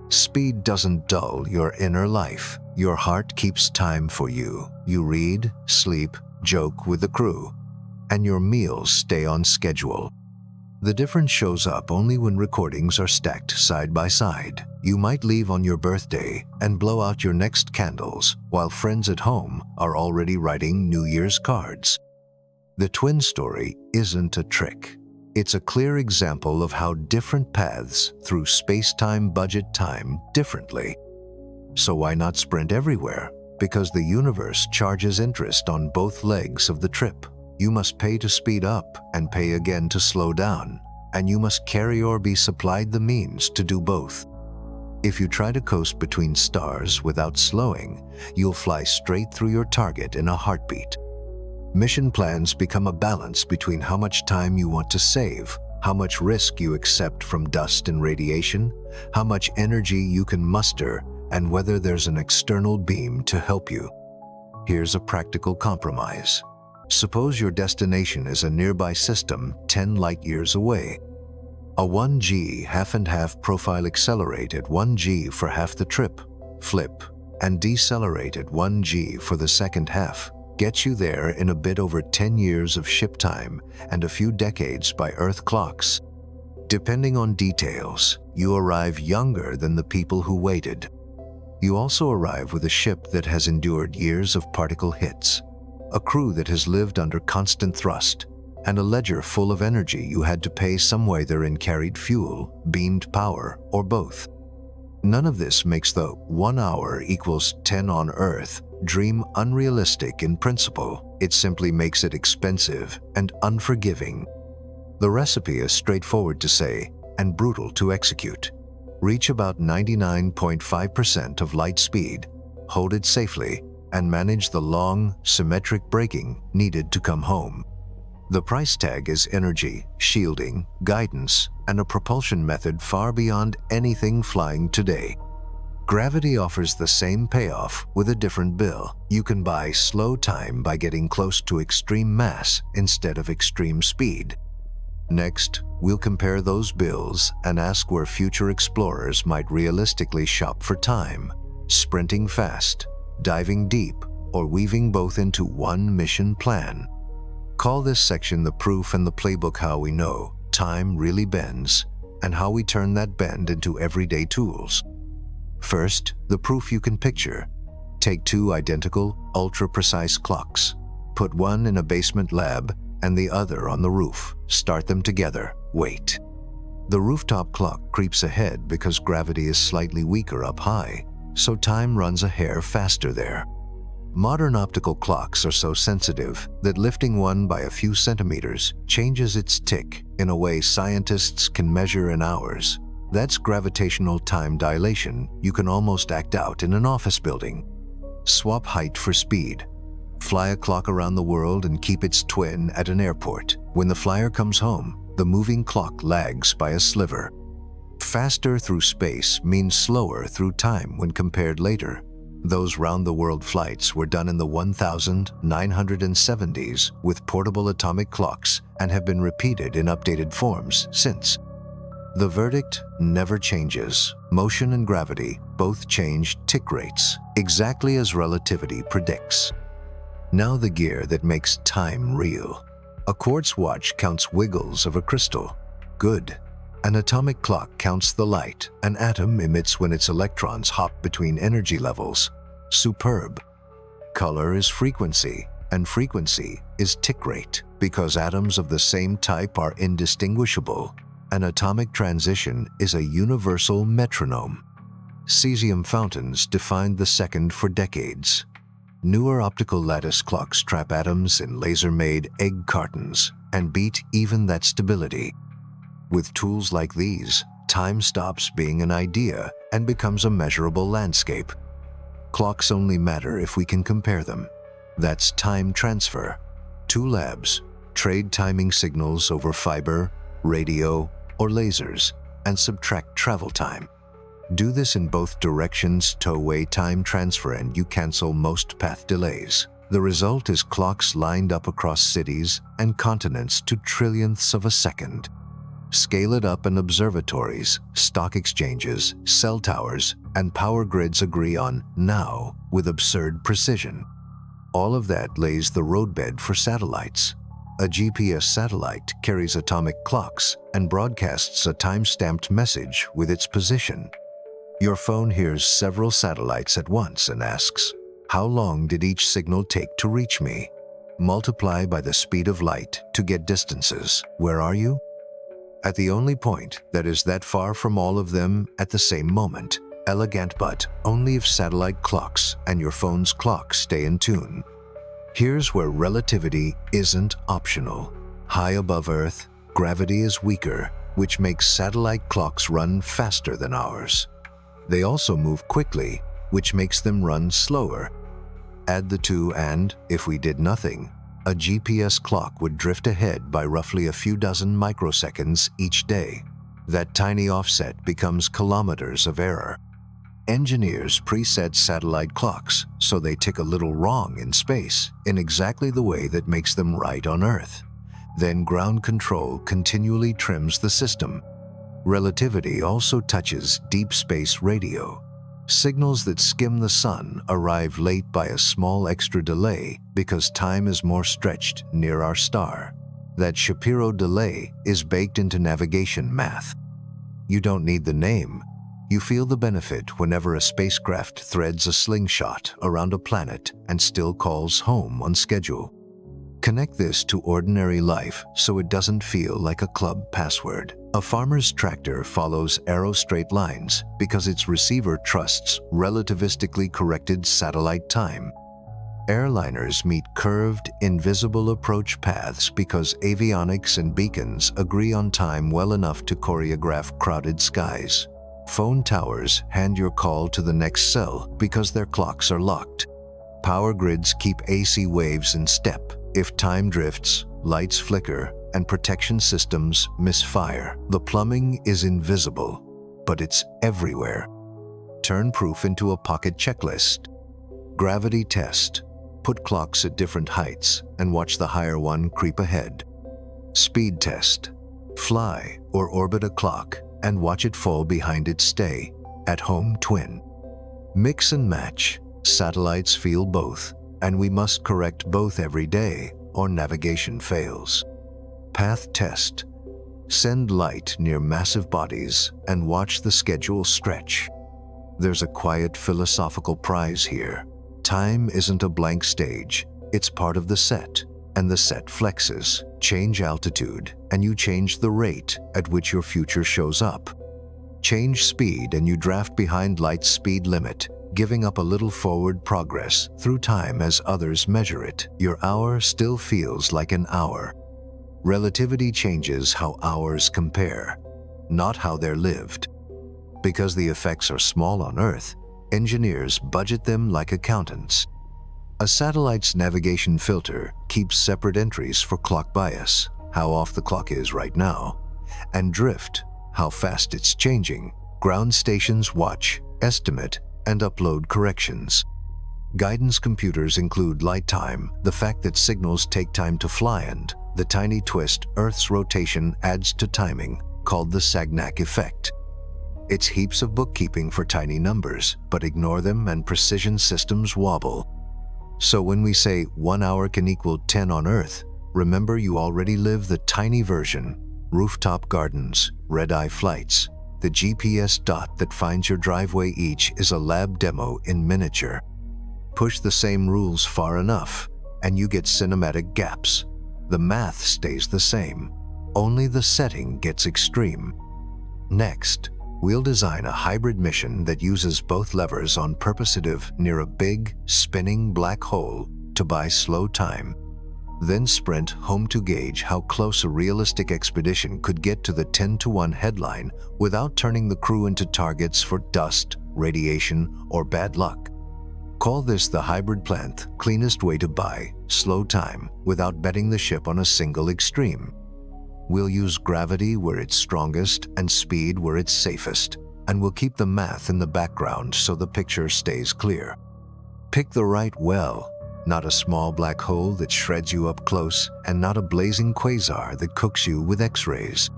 Speed doesn't dull your inner life. Your heart keeps time for you. You read, sleep, joke with the crew, and your meals stay on schedule. The difference shows up only when recordings are stacked side by side. You might leave on your birthday and blow out your next candles, while friends at home are already writing New Year's cards. The twin story isn't a trick. It's a clear example of how different paths through space-time budget time differently. So why not sprint everywhere? Because the universe charges interest on both legs of the trip. You must pay to speed up and pay again to slow down, and you must carry or be supplied the means to do both. If you try to coast between stars without slowing, you'll fly straight through your target in a heartbeat. Mission plans become a balance between how much time you want to save, how much risk you accept from dust and radiation, how much energy you can muster, and whether there's an external beam to help you. Here's a practical compromise. Suppose your destination is a nearby system 10 light-years away. A 1g half-and-half profile accelerate at 1g for half the trip, flip, and decelerate at 1g for the second half gets you there in a bit over 10 years of ship time and a few decades by Earth clocks. Depending on details, you arrive younger than the people who waited. You also arrive with a ship that has endured years of particle hits, a crew that has lived under constant thrust, and a ledger full of energy you had to pay some way therein carried fuel, beamed power, or both. None of this makes the 1 hour equals 10 on Earth dream unrealistic in principle. It simply makes it expensive and unforgiving. The recipe is straightforward to say and brutal to execute. Reach about 99.5% of light speed, hold it safely, and manage the long, symmetric braking needed to come home. The price tag is energy, shielding, guidance, and a propulsion method far beyond anything flying today. Gravity offers the same payoff with a different bill. You can buy slow time by getting close to extreme mass instead of extreme speed. Next, we'll compare those bills and ask where future explorers might realistically shop for time, sprinting fast, diving deep, or weaving both into one mission plan. Call this section the proof and the playbook, how we know time really bends and how we turn that bend into everyday tools. First, the proof you can picture. Take two identical, ultra-precise clocks. Put one in a basement lab and the other on the roof. Start them together. Wait. The rooftop clock creeps ahead because gravity is slightly weaker up high, so time runs a hair faster there. Modern optical clocks are so sensitive that lifting one by a few centimeters changes its tick in a way scientists can measure in hours. That's gravitational time dilation you can almost act out in an office building. Swap height for speed. Fly a clock around the world and keep its twin at an airport. When the flyer comes home, the moving clock lags by a sliver. Faster through space means slower through time when compared later. Those round-the-world flights were done in the 1970s with portable atomic clocks and have been repeated in updated forms since. The verdict never changes. Motion and gravity both change tick rates, exactly as relativity predicts. Now the gear that makes time real. A quartz watch counts wiggles of a crystal. Good. An atomic clock counts the light an atom emits when its electrons hop between energy levels. Superb. Color is frequency, and frequency is tick rate. Because atoms of the same type are indistinguishable, an atomic transition is a universal metronome. Cesium fountains defined the second for decades. Newer optical lattice clocks trap atoms in laser-made egg cartons and beat even that stability. With tools like these, time stops being an idea and becomes a measurable landscape. Clocks only matter if we can compare them. That's time transfer. Two labs trade timing signals over fiber, radio, or lasers, and subtract travel time. Do this in both directions, tow-away time transfer, and you cancel most path delays. The result is clocks lined up across cities and continents to trillionths of a second. Scale it up and observatories, stock exchanges, cell towers, and power grids agree on now with absurd precision. All of that lays the roadbed for satellites. A GPS satellite carries atomic clocks and broadcasts a time-stamped message with its position. Your phone hears several satellites at once and asks, "How long did each signal take to reach me?" Multiply by the speed of light to get distances. Where are you? At the only point that is that far from all of them at the same moment. Elegant, but only if satellite clocks and your phone's clock stay in tune. Here's where relativity isn't optional. High above Earth, gravity is weaker, which makes satellite clocks run faster than ours. They also move quickly, which makes them run slower. Add the two and, if we did nothing, a GPS clock would drift ahead by roughly a few dozen microseconds each day. That tiny offset becomes kilometers of error. Engineers preset satellite clocks so they tick a little wrong in space in exactly the way that makes them right on Earth. Then ground control continually trims the system. Relativity also touches deep space radio. Signals that skim the sun arrive late by a small extra delay because time is more stretched near our star. That Shapiro delay is baked into navigation math. You don't need the name. You feel the benefit whenever a spacecraft threads a slingshot around a planet and still calls home on schedule. Connect this to ordinary life so it doesn't feel like a club password. A farmer's tractor follows arrow straight lines because its receiver trusts relativistically corrected satellite time. Airliners meet curved, invisible approach paths because avionics and beacons agree on time well enough to choreograph crowded skies. Phone towers hand your call to the next cell because their clocks are locked. Power grids keep AC waves in step. If time drifts, lights flicker, and protection systems misfire. The plumbing is invisible, but it's everywhere. Turn proof into a pocket checklist. Gravity test. Put clocks at different heights and watch the higher one creep ahead. Speed test. Fly or orbit a clock and watch it fall behind its stay. At home twin. Mix and match. Satellites feel both, and we must correct both every day or navigation fails. Path test. Send light near massive bodies and watch the schedule stretch. There's a quiet philosophical prize here. Time isn't a blank stage, it's part of the set, and the set flexes. Change altitude, and you change the rate at which your future shows up. Change speed, and you draft behind light's speed limit, giving up a little forward progress through time as others measure it. Your hour still feels like an hour. Relativity changes how hours compare, not how they're lived. Because the effects are small on Earth, engineers budget them like accountants. A satellite's navigation filter keeps separate entries for clock bias, how off the clock is right now, and drift, how fast it's changing. Ground stations watch, estimate, and upload corrections. Guidance computers include light time, the fact that signals take time to fly, and the tiny twist Earth's rotation adds to timing, called the Sagnac effect. It's heaps of bookkeeping for tiny numbers, but ignore them and precision systems wobble. So when we say 1 hour can equal 10 on Earth, remember you already live the tiny version. Rooftop gardens, red-eye flights. The GPS dot that finds your driveway each is a lab demo in miniature. Push the same rules far enough, and you get cinematic gaps. The math stays the same, only the setting gets extreme. Next, we'll design a hybrid mission that uses both levers on purposive near a big, spinning black hole to buy slow time. Then sprint home to gauge how close a realistic expedition could get to the 10-to-1 headline without turning the crew into targets for dust, radiation, or bad luck. Call this the hybrid plant, cleanest way to buy slow time without betting the ship on a single extreme. We'll use gravity where it's strongest and speed where it's safest, and we'll keep the math in the background so the picture stays clear. Pick the right well, not a small black hole that shreds you up close, and not a blazing quasar that cooks you with X-rays.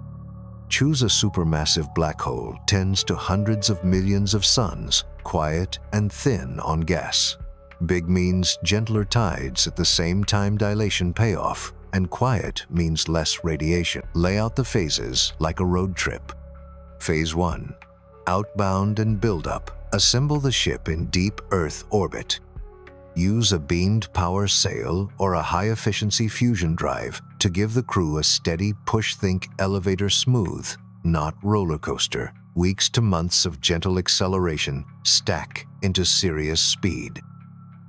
Choose a supermassive black hole tens to hundreds of millions of suns, quiet and thin on gas. Big means gentler tides at the same time dilation payoff. and quiet means less radiation. Lay out the phases like a road trip. Phase 1. Outbound and build-up. Assemble the ship in deep Earth orbit. Use a beamed power sail or a high-efficiency fusion drive to give the crew a steady push. Think elevator smooth, not roller coaster. Weeks to months of gentle acceleration stack into serious speed.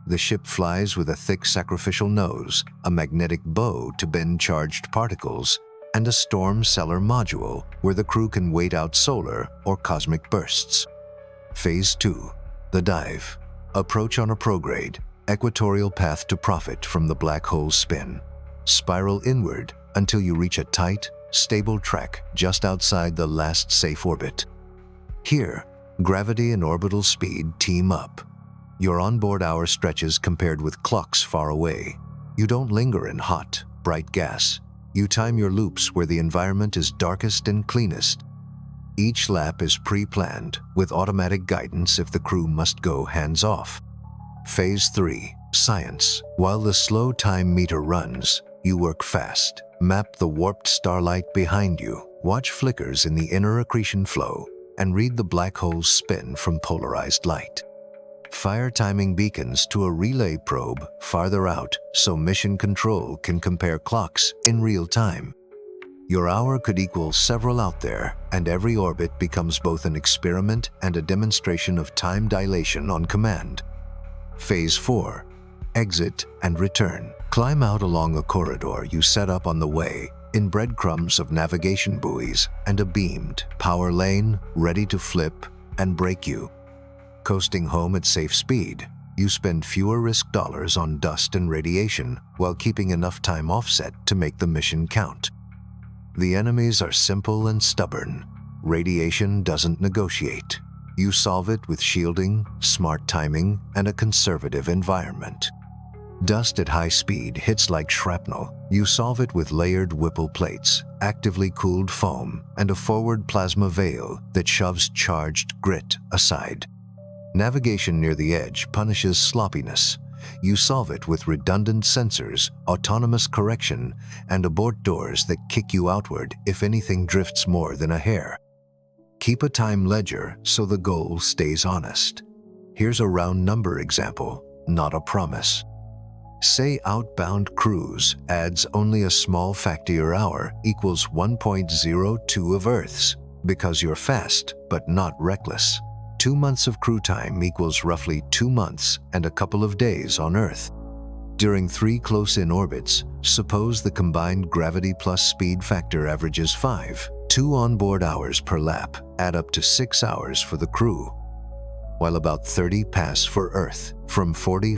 The ship flies with a thick sacrificial nose, a magnetic bow to bend charged particles, and a storm cellar module where the crew can wait out solar or cosmic bursts. Phase 2. The dive. Approach on a prograde, equatorial path to profit from the black hole's spin. Spiral inward until you reach a tight, stable track just outside the last safe orbit. Here, gravity and orbital speed team up. Your onboard hour stretches compared with clocks far away. You don't linger in hot, bright gas. You time your loops where the environment is darkest and cleanest. Each lap is pre-planned, with automatic guidance if the crew must go hands-off. Phase 3. Science. While the slow time meter runs, you work fast. Map the warped starlight behind you, watch flickers in the inner accretion flow, and read the black hole's spin from polarized light. Fire timing beacons to a relay probe farther out so mission control can compare clocks in real time. Your hour could equal several out there, and every orbit becomes both an experiment and a demonstration of time dilation on command. Phase 4. Exit and return. Climb out along a corridor you set up on the way, in breadcrumbs of navigation buoys and a beamed power lane ready to flip and break you. Coasting home at safe speed, you spend fewer risk dollars on dust and radiation while keeping enough time offset to make the mission count. The enemies are simple and stubborn. Radiation doesn't negotiate. You solve it with shielding, smart timing, and a conservative environment. Dust at high speed hits like shrapnel. You solve it with layered Whipple plates, actively cooled foam, and a forward plasma veil that shoves charged grit aside. Navigation near the edge punishes sloppiness. You solve it with redundant sensors, autonomous correction, and abort doors that kick you outward if anything drifts more than a hair. Keep a time ledger so the goal stays honest. Here's a round number example, not a promise. Say outbound cruise adds only a small factor hour equals 1.02 of Earth's, because you're fast but not reckless. 2 months of crew time equals roughly 2 months and a couple of days on Earth. During 3 close-in orbits, suppose the combined gravity plus speed factor averages 5. 2 onboard hours per lap add up to 6 hours for the crew, while about 30 pass for Earth, from 40.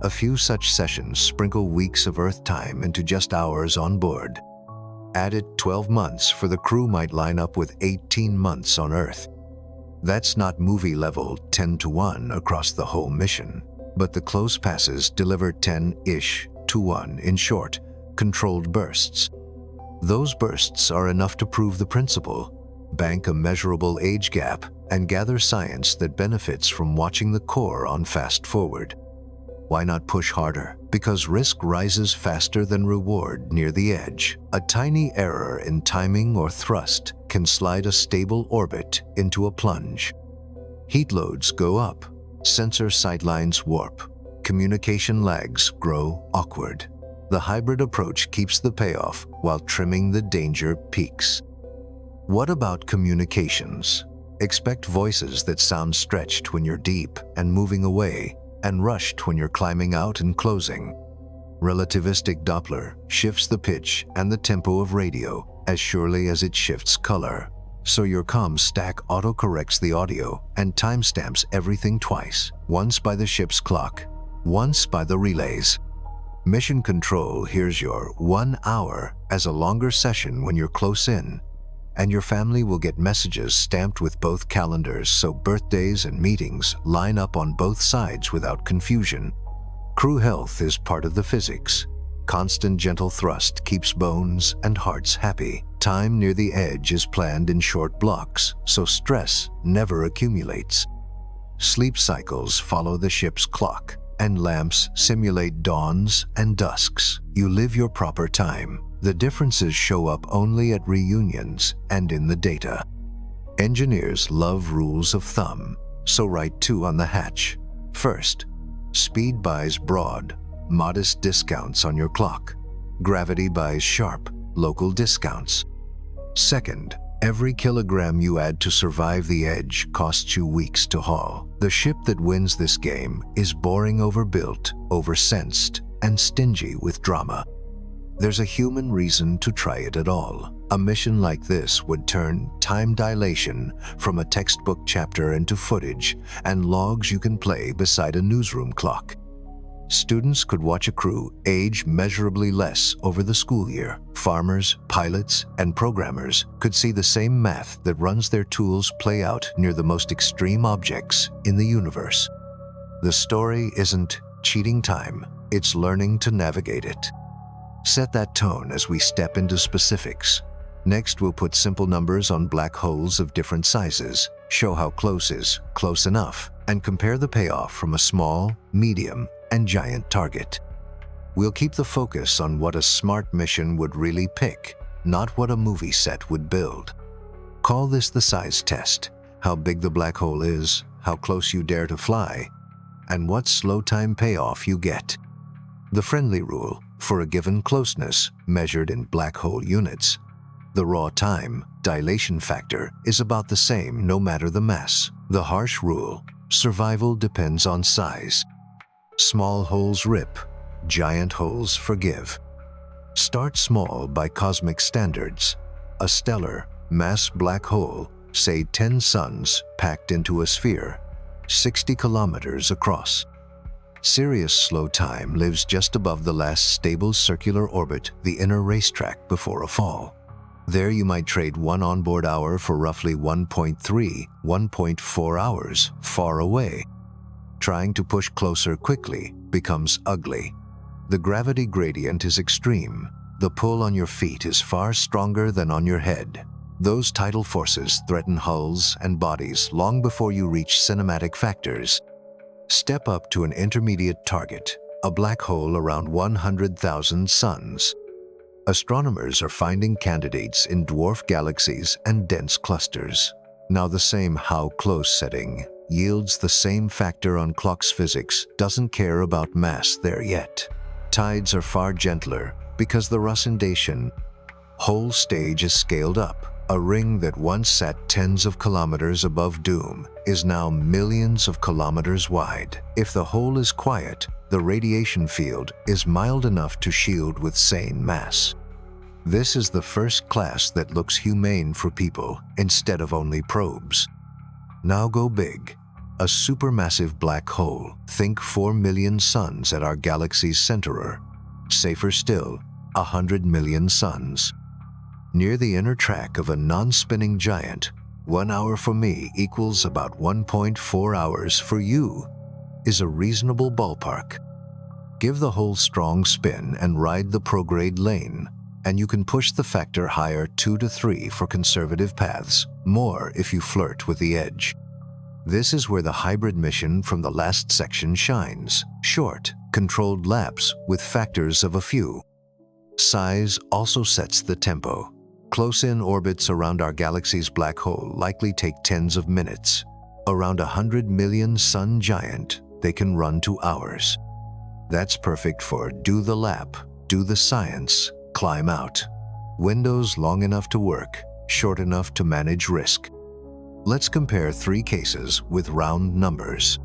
A few such sessions sprinkle weeks of Earth time into just hours on board. Added 12 months for the crew might line up with 18 months on Earth. That's not movie-level 10-to-1 across the whole mission, but the close passes deliver 10-ish to 1 in short, controlled bursts. Those bursts are enough to prove the principle, bank a measurable age gap, and gather science that benefits from watching the core on fast forward. Why not push harder? Because risk rises faster than reward near the edge. A tiny error in timing or thrust can slide a stable orbit into a plunge. Heat loads go up, sensor sightlines warp, communication lags grow awkward. The hybrid approach keeps the payoff while trimming the danger peaks. What about communications? Expect voices that sound stretched when you're deep and moving away, and rushed when you're climbing out and closing. Relativistic Doppler shifts the pitch and the tempo of radio as surely as it shifts color. So your comm stack auto-corrects the audio and timestamps everything twice, once by the ship's clock, once by the relays. Mission Control hears your 1 hour as a longer session when you're close in, and your family will get messages stamped with both calendars so birthdays and meetings line up on both sides without confusion. Crew health is part of the physics. Constant gentle thrust keeps bones and hearts happy. Time near the edge is planned in short blocks, so stress never accumulates. Sleep cycles follow the ship's clock, and lamps simulate dawns and dusks. You live your proper time. The differences show up only at reunions and in the data. Engineers love rules of thumb, so write 2 on the hatch. First, speed buys broad, modest discounts on your clock. Gravity buys sharp, local discounts. Second, every kilogram you add to survive the edge costs you weeks to haul. The ship that wins this game is boring, overbuilt, oversensed, and stingy with drama. There's a human reason to try it at all. A mission like this would turn time dilation from a textbook chapter into footage and logs you can play beside a newsroom clock. Students could watch a crew age measurably less over the school year. Farmers, pilots, and programmers could see the same math that runs their tools play out near the most extreme objects in the universe. The story isn't cheating time, it's learning to navigate it. Set that tone as we step into specifics. Next, we'll put simple numbers on black holes of different sizes, show how close is close enough, and compare the payoff from a small, medium, and giant target. We'll keep the focus on what a smart mission would really pick, not what a movie set would build. Call this the size test: how big the black hole is, how close you dare to fly, and what slow time payoff you get. The friendly rule: for a given closeness measured in black hole units, the raw time dilation factor is about the same no matter the mass. The harsh rule: survival depends on size. Small holes rip, giant holes forgive. Start small by cosmic standards. A stellar, mass black hole, say 10 suns packed into a sphere, 60 kilometers across. Serious slow time lives just above the last stable circular orbit, the inner racetrack before a fall. There you might trade 1 onboard hour for roughly 1.4 hours far away. Trying to push closer quickly becomes ugly. The gravity gradient is extreme. The pull on your feet is far stronger than on your head. Those tidal forces threaten hulls and bodies long before you reach cinematic factors. Step up to an intermediate target, a black hole around 100,000 suns. Astronomers are finding candidates in dwarf galaxies and dense clusters. Now the same how close setting yields the same factor on clock's physics doesn't care about mass there yet. Tides are far gentler because the Russendation whole stage is scaled up. A ring that once sat tens of kilometers above doom is now millions of kilometers wide. If the hole is quiet, the radiation field is mild enough to shield with sane mass. This is the first class that looks humane for people instead of only probes. Now go big. A supermassive black hole. Think 4 million suns at our galaxy's centerer. Safer still, 100 million suns. Near the inner track of a non-spinning giant, 1 hour for me equals about 1.4 hours for you, is a reasonable ballpark. Give the whole strong spin and ride the prograde lane, and you can push the factor higher 2 to 3 for conservative paths, more if you flirt with the edge. This is where the hybrid mission from the last section shines. Short, controlled laps with factors of a few. Size also sets the tempo. Close-in orbits around our galaxy's black hole likely take tens of minutes. Around 100 million sun giant, they can run to hours. That's perfect for do the lap, do the science, climb out. Windows long enough to work, short enough to manage risk. Let's compare 3 cases with round numbers.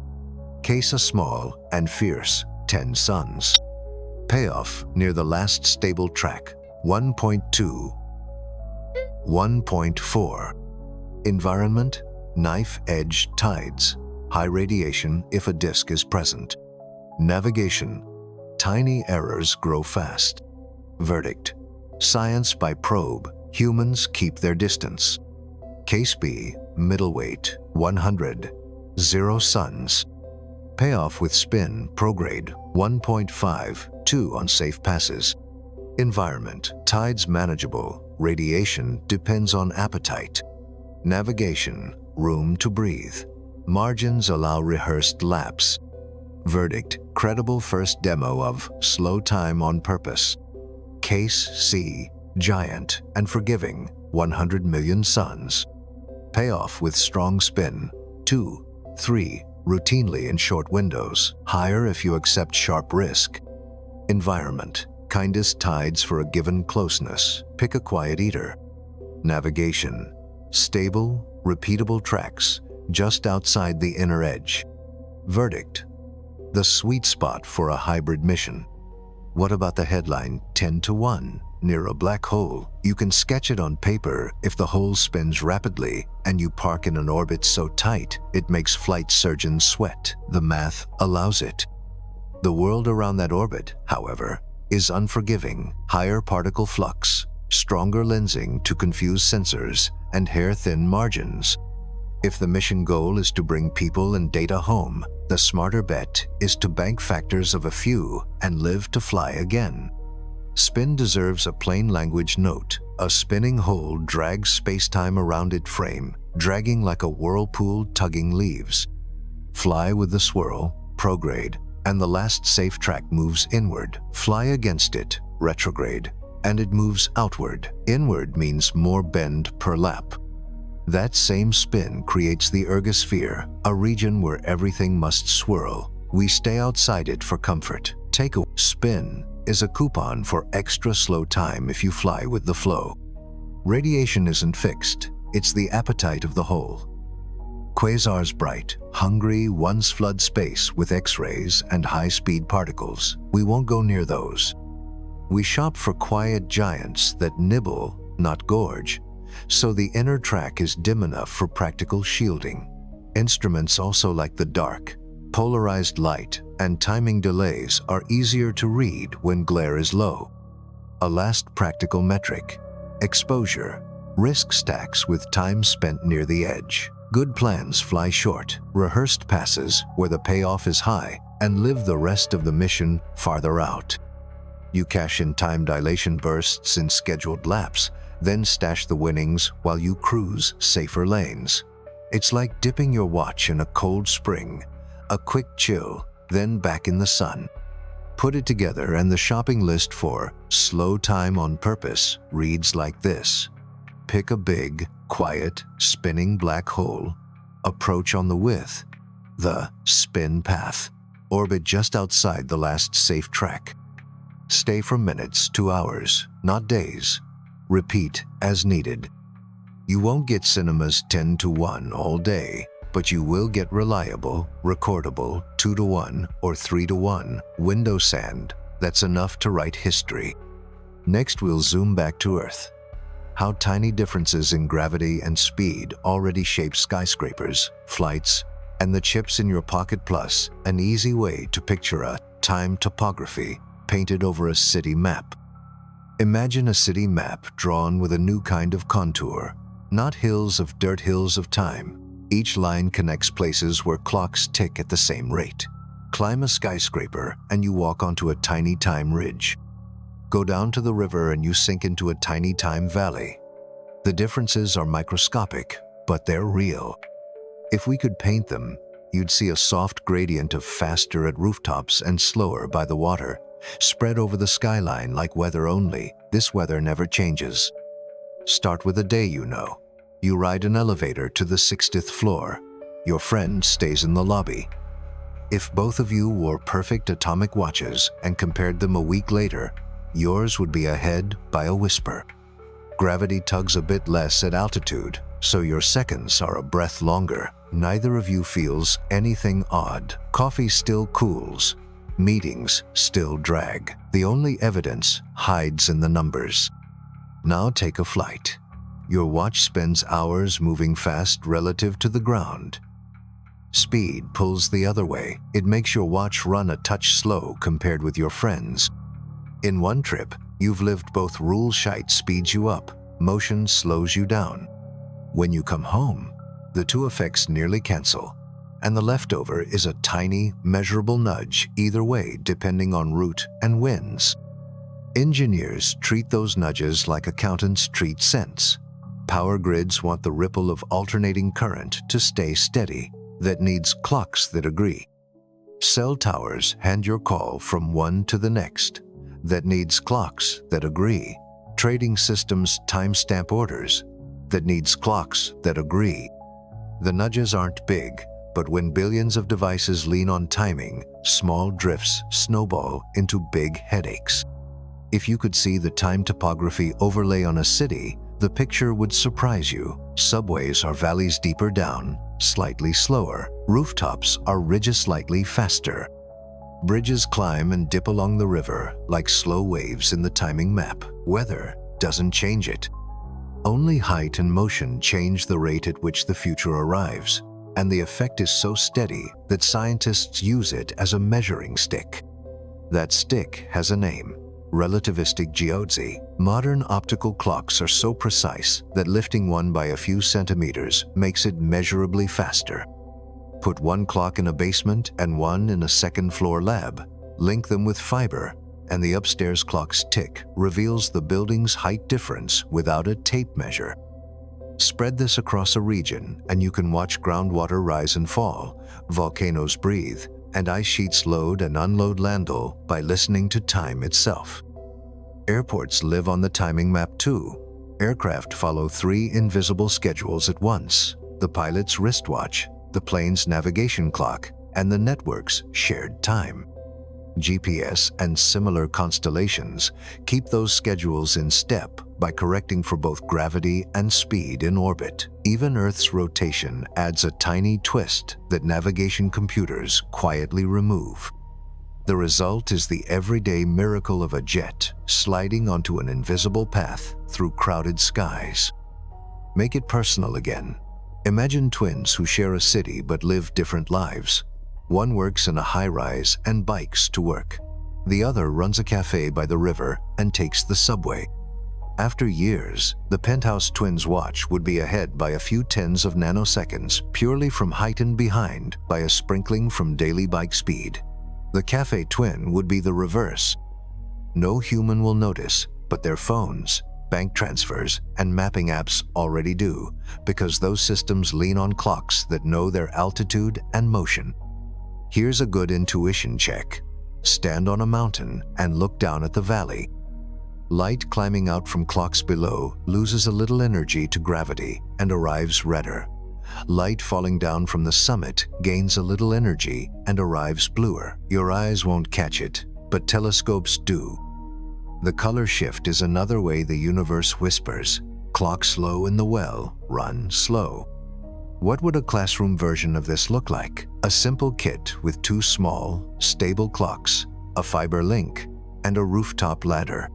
Case a small and fierce 10 suns. Payoff near the last stable track, 1.2. 1.4. Environment, knife-edge tides. High radiation if a disk is present. Navigation, tiny errors grow fast. Verdict, science by probe, humans keep their distance. Case B, middleweight, 100. 0 suns. Payoff with spin, prograde, 1.5, 2 on safe passes. Environment, tides manageable, radiation depends on appetite. Navigation, room to breathe. Margins allow rehearsed laps. Verdict, Credible first demo of slow time on purpose. Case C, giant and forgiving, 100 million suns. Payoff with strong spin, 2, 3, routinely in short windows, higher if you accept sharp risk. Environment, kindest tides for a given closeness, pick a quiet eater. Navigation, stable, repeatable tracks, just outside the inner edge. Verdict, the sweet spot for a hybrid mission. What about the headline 10-1? Near a black hole, you can sketch it on paper if the hole spins rapidly and you park in an orbit so tight it makes flight surgeons sweat. The math allows it. The world around that orbit, however, is unforgiving. Higher particle flux, stronger lensing to confuse sensors, and hair-thin margins. If the mission goal is to bring people and data home, the smarter bet is to bank factors of a few and live to fly again. Spin deserves a plain language note. A spinning hole drags spacetime around its frame, dragging like a whirlpool tugging leaves. Fly with the swirl, prograde, and the last safe track moves inward. Fly against it, retrograde, and it moves outward. Inward means more bend per lap. That same spin creates the ergosphere, a region where everything must swirl. We stay outside it for comfort. Take a spin is a coupon for extra slow time if you fly with the flow. Radiation isn't fixed, it's the appetite of the whole. Quasars bright, hungry, once flood space with X-rays and high-speed particles. We won't go near those. We shop for quiet giants that nibble, not gorge, so the inner track is dim enough for practical shielding. Instruments also like the dark. Polarized light and timing delays are easier to read when glare is low. A last practical metric, exposure. Risk stacks with time spent near the edge. Good plans fly short, rehearsed passes where the payoff is high, and live the rest of the mission farther out. You cash in time dilation bursts in scheduled laps, then stash the winnings while you cruise safer lanes. It's like dipping your watch in a cold spring, a quick chill, then back in the sun. Put it together and the shopping list for slow time on purpose reads like this. Pick a big, quiet, spinning black hole. Approach on the width, the spin path. Orbit just outside the last safe track. Stay for minutes to hours, not days. Repeat as needed. You won't get cinema's 10-1 all day, but you will get reliable, recordable 2-1 or 3-1 window sand that's enough to write history. Next, we'll zoom back to Earth. How tiny differences in gravity and speed already shape skyscrapers, flights, and the chips in your pocket, plus an easy way to picture a time topography painted over a city map. Imagine a city map drawn with a new kind of contour, not hills of dirt, hills of time. Each line connects places where clocks tick at the same rate. Climb a skyscraper and you walk onto a tiny time ridge. Go down to the river and you sink into a tiny time valley. The differences are microscopic, but they're real. If we could paint them, you'd see a soft gradient of faster at rooftops and slower by the water, spread over the skyline like weather only. This weather never changes. Start with a day you know. You ride an elevator to the 60th floor. Your friend stays in the lobby. If both of you wore perfect atomic watches and compared them a week later, yours would be ahead by a whisper. Gravity tugs a bit less at altitude, so your seconds are a breath longer. Neither of you feels anything odd. Coffee still cools. Meetings still drag. The only evidence hides in the numbers. Now take a flight. Your watch spends hours moving fast relative to the ground. Speed pulls the other way. It makes your watch run a touch slow compared with your friends. In one trip, you've lived both. Rule shite speeds you up, motion slows you down. When you come home, the two effects nearly cancel, and the leftover is a tiny, measurable nudge either way depending on route and winds. Engineers treat those nudges like accountants treat cents. Power grids want the ripple of alternating current to stay steady. That needs clocks that agree. Cell towers hand your call from one to the next. That needs clocks that agree. Trading systems timestamp orders. That needs clocks that agree. The nudges aren't big, but when billions of devices lean on timing, small drifts snowball into big headaches. If you could see the time topography overlay on a city, the picture would surprise you. Subways are valleys deeper down, slightly slower. Rooftops are ridges slightly faster. Bridges climb and dip along the river like slow waves in the timing map. Weather doesn't change it. Only height and motion change the rate at which the future arrives, and the effect is so steady that scientists use it as a measuring stick. That stick has a name: relativistic geodesy. Modern optical clocks are so precise that lifting one by a few centimeters makes it measurably faster. Put one clock in a basement and one in a second-floor lab. Link them with fiber, and the upstairs clock's tick reveals the building's height difference without a tape measure. Spread this across a region, and you can watch groundwater rise and fall, volcanoes breathe, and ice sheets load and unload Landau by listening to time itself. Airports live on the timing map too. Aircraft follow three invisible schedules at once: the pilot's wristwatch, the plane's navigation clock, and the network's shared time. GPS and similar constellations keep those schedules in step by correcting for both gravity and speed in orbit. Even Earth's rotation adds a tiny twist that navigation computers quietly remove. The result is the everyday miracle of a jet sliding onto an invisible path through crowded skies. Make it personal again. Imagine twins who share a city but live different lives. One works in a high-rise and bikes to work. The other runs a cafe by the river and takes the subway. After years, the penthouse twins' watch would be ahead by a few tens of nanoseconds purely from heightened behind by a sprinkling from daily bike speed. The cafe twin would be the reverse. No human will notice, but their phones, bank transfers, and mapping apps already do, because those systems lean on clocks that know their altitude and motion. Here's a good intuition check. Stand on a mountain and look down at the valley. Light climbing out from clocks below loses a little energy to gravity and arrives redder. Light falling down from the summit gains a little energy and arrives bluer. Your eyes won't catch it, but telescopes do. The color shift is another way the universe whispers. Clock slow in the well, run slow. What would a classroom version of this look like? A simple kit with two small, stable clocks, a fiber link, and a rooftop ladder.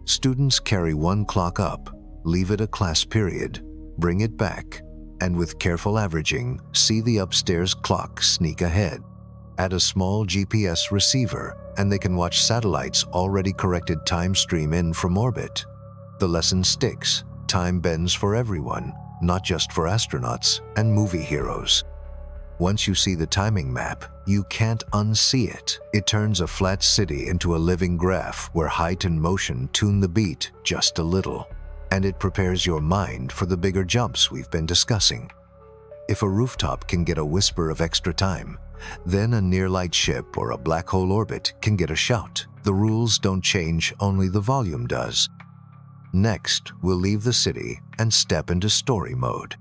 Students carry one clock up, leave it a class period, bring it back, and with careful averaging, see the upstairs clock sneak ahead. Add a small GPS receiver, and they can watch satellites' already corrected time stream in from orbit. The lesson sticks. Time bends for everyone, not just for astronauts and movie heroes. Once you see the timing map, you can't unsee it. It turns a flat city into a living graph where height and motion tune the beat just a little. And it prepares your mind for the bigger jumps we've been discussing. If a rooftop can get a whisper of extra time, then a near-light ship or a black hole orbit can get a shout. The rules don't change, only the volume does. Next, we'll leave the city and step into story mode.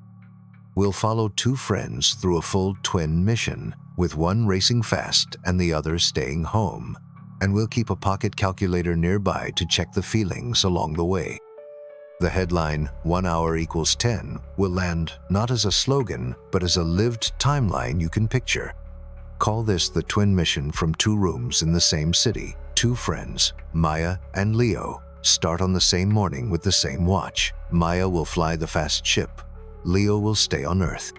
We'll follow two friends through a full twin mission, with one racing fast and the other staying home. And we'll keep a pocket calculator nearby to check the feelings along the way. The headline, 1 hour equals 10, will land not as a slogan, but as a lived timeline you can picture. Call this the twin mission from two rooms in the same city. Two friends, Maya and Leo, start on the same morning with the same watch. Maya will fly the fast ship. Leo will stay on Earth.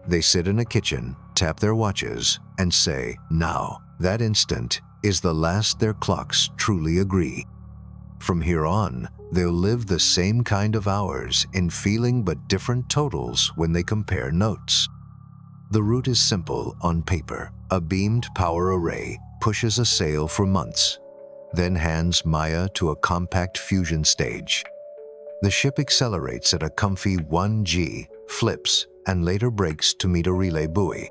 They sit in a kitchen, tap their watches, and say, now. That instant is the last their clocks truly agree. From here on, they'll live the same kind of hours in feeling but different totals when they compare notes. The route is simple on paper. A beamed power array pushes a sail for months, then hands Maya to a compact fusion stage. The ship accelerates at a comfy 1G, flips, and later brakes to meet a relay buoy.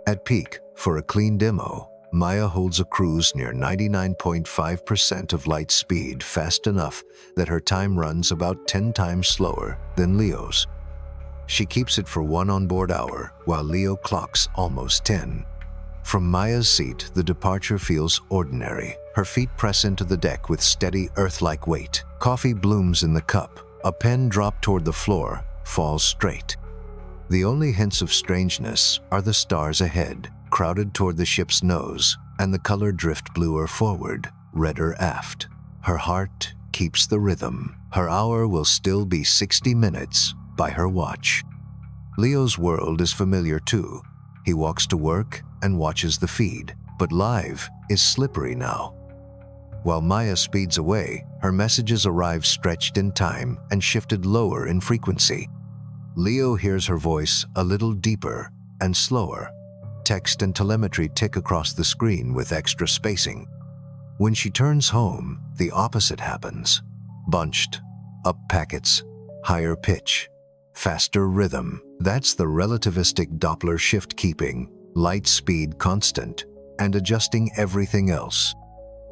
At peak, for a clean demo, Maya holds a cruise near 99.5% of light speed fast enough that her time runs about 10 times slower than Leo's. She keeps it for 1 onboard hour, while Leo clocks almost 10. From Maya's seat, the departure feels ordinary. Her feet press into the deck with steady, Earth-like weight. Coffee blooms in the cup. A pen dropped toward the floor falls straight. The only hints of strangeness are the stars ahead, crowded toward the ship's nose, and the color drift bluer forward, redder aft. Her heart keeps the rhythm. Her hour will still be 60 minutes by her watch. Leo's world is familiar too. He walks to work and watches the feed, but live is slippery now. While Maya speeds away, her messages arrive stretched in time and shifted lower in frequency. Leo hears her voice a little deeper and slower. Text and telemetry tick across the screen with extra spacing. When she turns home, the opposite happens. Bunched, up packets, higher pitch, faster rhythm. That's the relativistic Doppler shift, keeping light speed constant and adjusting everything else.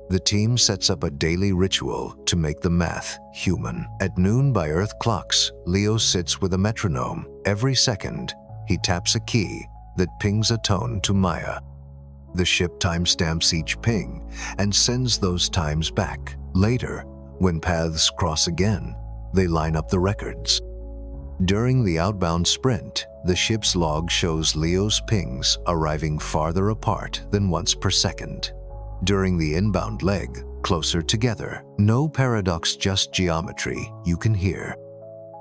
The team sets up a daily ritual to make the math human. At noon by Earth clocks, Leo sits with a metronome. Every second, he taps a key that pings a tone to Maya. The ship timestamps each ping and sends those times back. Later, when paths cross again, they line up the records. During the outbound sprint, the ship's log shows Leo's pings arriving farther apart than once per second. During the inbound leg, closer together. No paradox, just geometry you can hear.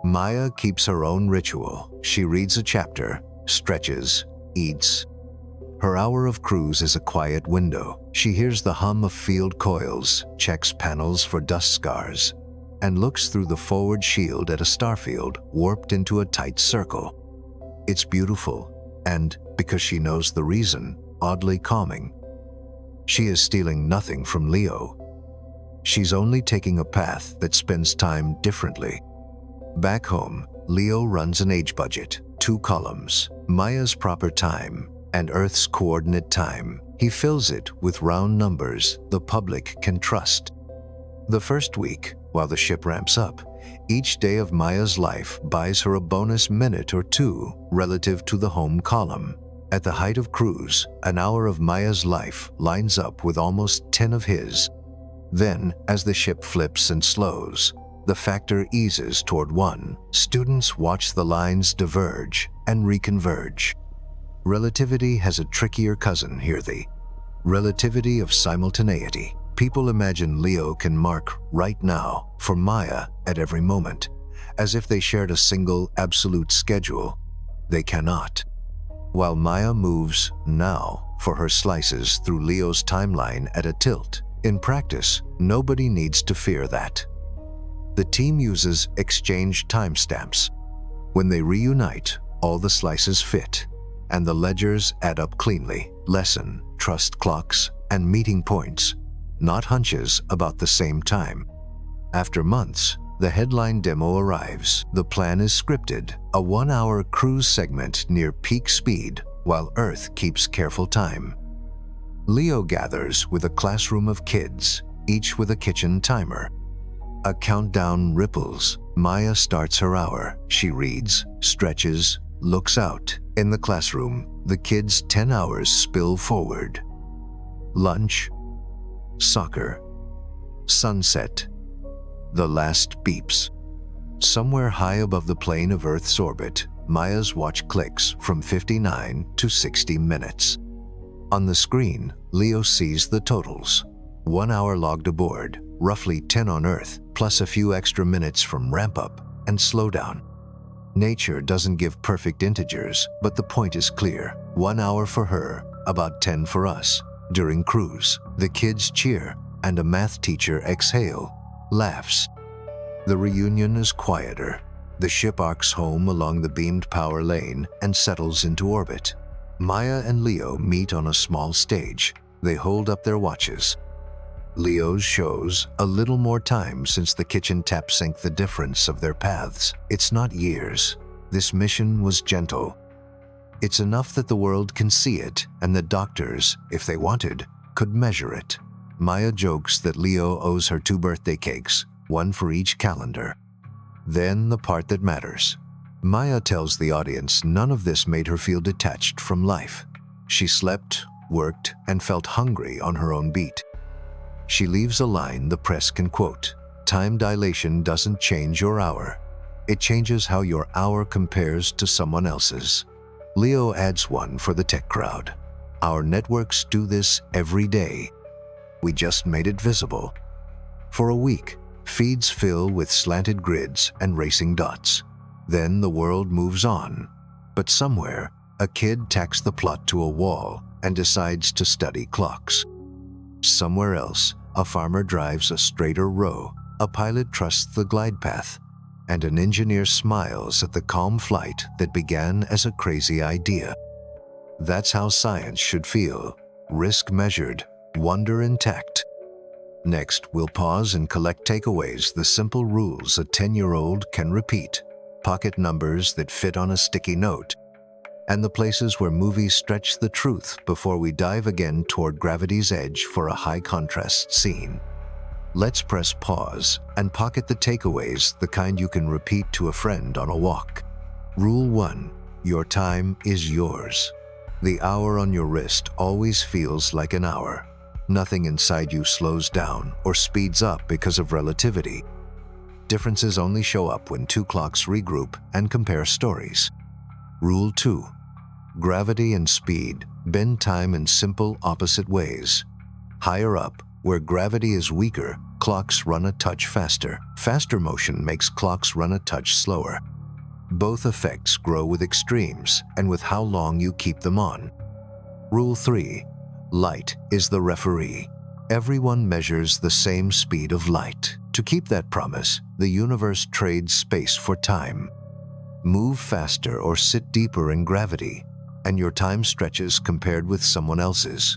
Maya keeps her own ritual. She reads a chapter, stretches, eats. Her hour of cruise is a quiet window. She hears the hum of field coils, checks panels for dust scars, and looks through the forward shield at a starfield warped into a tight circle. It's beautiful, and, because she knows the reason, oddly calming. She is stealing nothing from Leo. She's only taking a path that spends time differently. Back home, Leo runs an age budget, 2 columns, Maya's proper time and Earth's coordinate time. He fills it with round numbers the public can trust. The first week, while the ship ramps up, each day of Maya's life buys her a bonus minute or 2 relative to the home column. At the height of cruise, an hour of Maya's life lines up with almost 10 of his. Then, as the ship flips and slows, the factor eases toward 1. Students watch the lines diverge and reconverge. Relativity has a trickier cousin here, the relativity of simultaneity. People imagine Leo can mark right now for Maya at every moment, as if they shared a single absolute schedule. They cannot. While Maya moves now for her slices through Leo's timeline at a tilt, in practice, nobody needs to fear that. The team uses exchange timestamps. When they reunite, all the slices fit, and the ledgers add up cleanly. Lesson, trust clocks and meeting points, not hunches about the same time. After months, the headline demo arrives. The plan is scripted, a 1-hour cruise segment near peak speed while Earth keeps careful time. Leo gathers with a classroom of kids, each with a kitchen timer. A countdown ripples. Maya starts her hour. She reads, stretches, looks out. In the classroom, the kids' 10 hours spill forward. Lunch, soccer, sunset. The last beeps. Somewhere high above the plane of Earth's orbit, Maya's watch clicks from 59 to 60 minutes. On the screen, Leo sees the totals. 1 hour logged aboard, roughly 10 on Earth, plus a few extra minutes from ramp-up and slowdown. Nature doesn't give perfect integers, but the point is clear. 1 hour for her, about 10 for us. During cruise, the kids cheer, and a math teacher laughs. The reunion is quieter. The ship arcs home along the beamed power lane and settles into orbit. Maya and Leo meet on a small stage. They hold up their watches. Leo's shows a little more time since the kitchen tap synced the difference of their paths. It's not years. This mission was gentle. It's enough that the world can see it, and that doctors, if they wanted, could measure it. Maya jokes that Leo owes her 2 birthday cakes, one for each calendar. Then the part that matters. Maya tells the audience none of this made her feel detached from life. She slept, worked, and felt hungry on her own beat. She leaves a line the press can quote: "Time dilation doesn't change your hour. It changes how your hour compares to someone else's." Leo adds one for the tech crowd. "Our networks do this every day. We just made it visible." For a week, feeds fill with slanted grids and racing dots. Then the world moves on. But somewhere, a kid tacks the plot to a wall and decides to study clocks. Somewhere else, a farmer drives a straighter row, a pilot trusts the glide path, and an engineer smiles at the calm flight that began as a crazy idea. That's how science should feel: risk measured, wonder intact. Next, we'll pause and collect takeaways, the simple rules a 10-year-old can repeat, pocket numbers that fit on a sticky note, and the places where movies stretch the truth before we dive again toward gravity's edge for a high-contrast scene. Let's press pause and pocket the takeaways, the kind you can repeat to a friend on a walk. Rule 1. Your time is yours. The hour on your wrist always feels like an hour. Nothing inside you slows down or speeds up because of relativity. Differences only show up when 2 clocks regroup and compare stories. Rule 2. Gravity and speed bend time in simple opposite ways. Higher up, where gravity is weaker, clocks run a touch faster. Faster motion makes clocks run a touch slower. Both effects grow with extremes and with how long you keep them on. Rule 3. Light is the referee. Everyone measures the same speed of light. To keep that promise, the universe trades space for time. Move faster or sit deeper in gravity, and your time stretches compared with someone else's.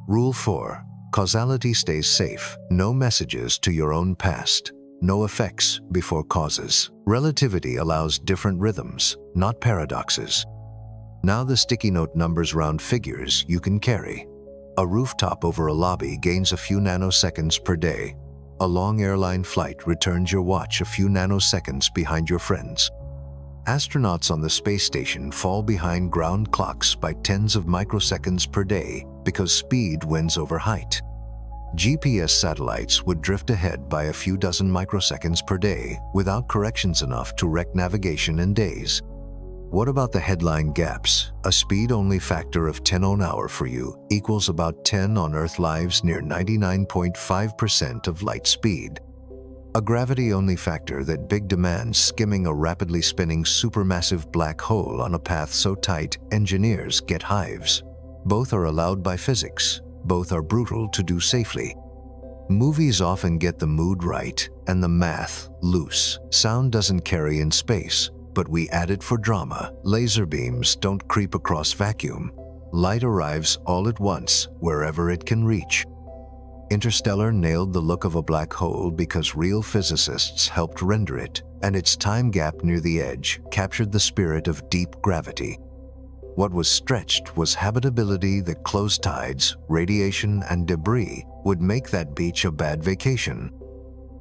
Rule 4. Causality stays safe. No messages to your own past. No effects before causes. Relativity allows different rhythms, not paradoxes. Now the sticky note numbers round figures you can carry. A rooftop over a lobby gains a few nanoseconds per day. A long airline flight returns your watch a few nanoseconds behind your friends. Astronauts on the space station fall behind ground clocks by tens of microseconds per day because speed wins over height. GPS satellites would drift ahead by a few dozen microseconds per day without corrections enough to wreck navigation in days. What about the headline gaps? A speed-only factor of 10 on hour for you equals about 10 on Earth lives near 99.5% of light speed. A gravity-only factor that big demands skimming a rapidly spinning supermassive black hole on a path so tight engineers get hives. Both are allowed by physics. Both are brutal to do safely. Movies often get the mood right and the math loose. Sound doesn't carry in space, but we add it for drama. Laser beams don't creep across vacuum. Light arrives all at once, wherever it can reach. Interstellar nailed the look of a black hole because real physicists helped render it, and its time gap near the edge captured the spirit of deep gravity. What was stretched was habitability that close tides, radiation, and debris would make that beach a bad vacation.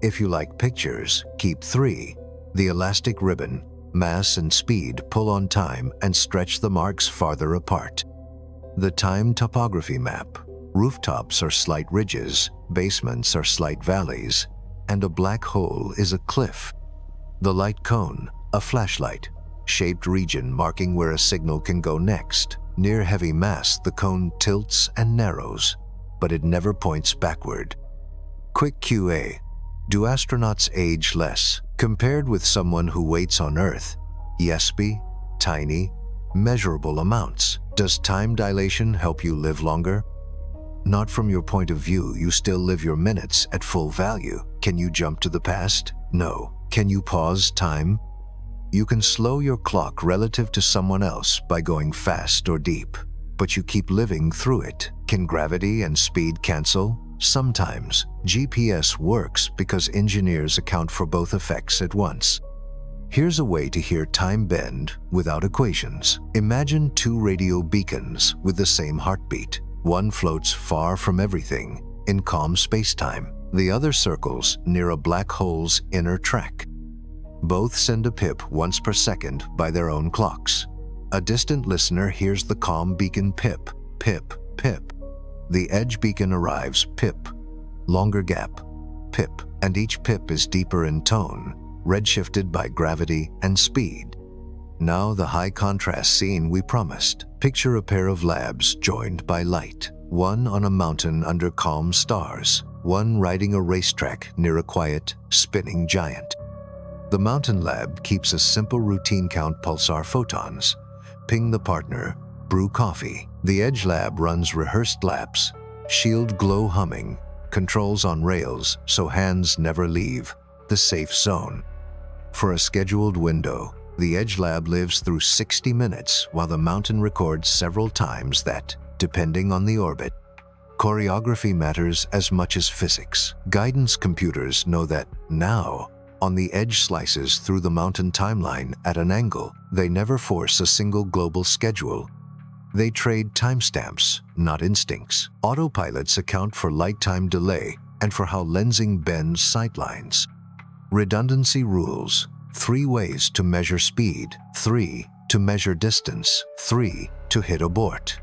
If you like pictures, keep 3. The elastic ribbon, mass and speed pull on time and stretch the marks farther apart. The time topography map. Rooftops are slight ridges, basements are slight valleys, and a black hole is a cliff. The light cone, a flashlight, shaped region marking where a signal can go next. Near heavy mass, the cone tilts and narrows, but it never points backward. Quick QA. Do astronauts age less compared with someone who waits on Earth? Yesby, tiny, measurable amounts. Does time dilation help you live longer? Not from your point of view. You still live your minutes at full value. Can you jump to the past? No. Can you pause time? You can slow your clock relative to someone else by going fast or deep, but you keep living through it. Can gravity and speed cancel? Sometimes. GPS works because engineers account for both effects at once. Here's a way to hear time bend without equations. Imagine two radio beacons with the same heartbeat. One floats far from everything in calm spacetime. The other circles near a black hole's inner track. Both send a pip once per second by their own clocks. A distant listener hears the calm beacon pip, pip, pip. The edge beacon arrives pip, longer gap, pip, and each pip is deeper in tone, redshifted by gravity and speed. Now the high contrast scene we promised. Picture a pair of labs joined by light. One on a mountain under calm stars, one riding a racetrack near a quiet, spinning giant. The mountain lab keeps a simple routine count pulsar photons, ping the partner, brew coffee. The edge lab runs rehearsed laps, shield glow humming, controls on rails so hands never leave the safe zone. For a scheduled window, the edge lab lives through 60 minutes while the mountain records several times that, depending on the orbit. Choreography matters as much as physics. Guidance computers know that now, on the edge slices through the mountain timeline at an angle, they never force a single global schedule. They trade timestamps, not instincts. Autopilots account for light time delay and for how lensing bends sightlines. Redundancy rules: 3 ways to measure speed, 3 to measure distance, 3 to hit abort.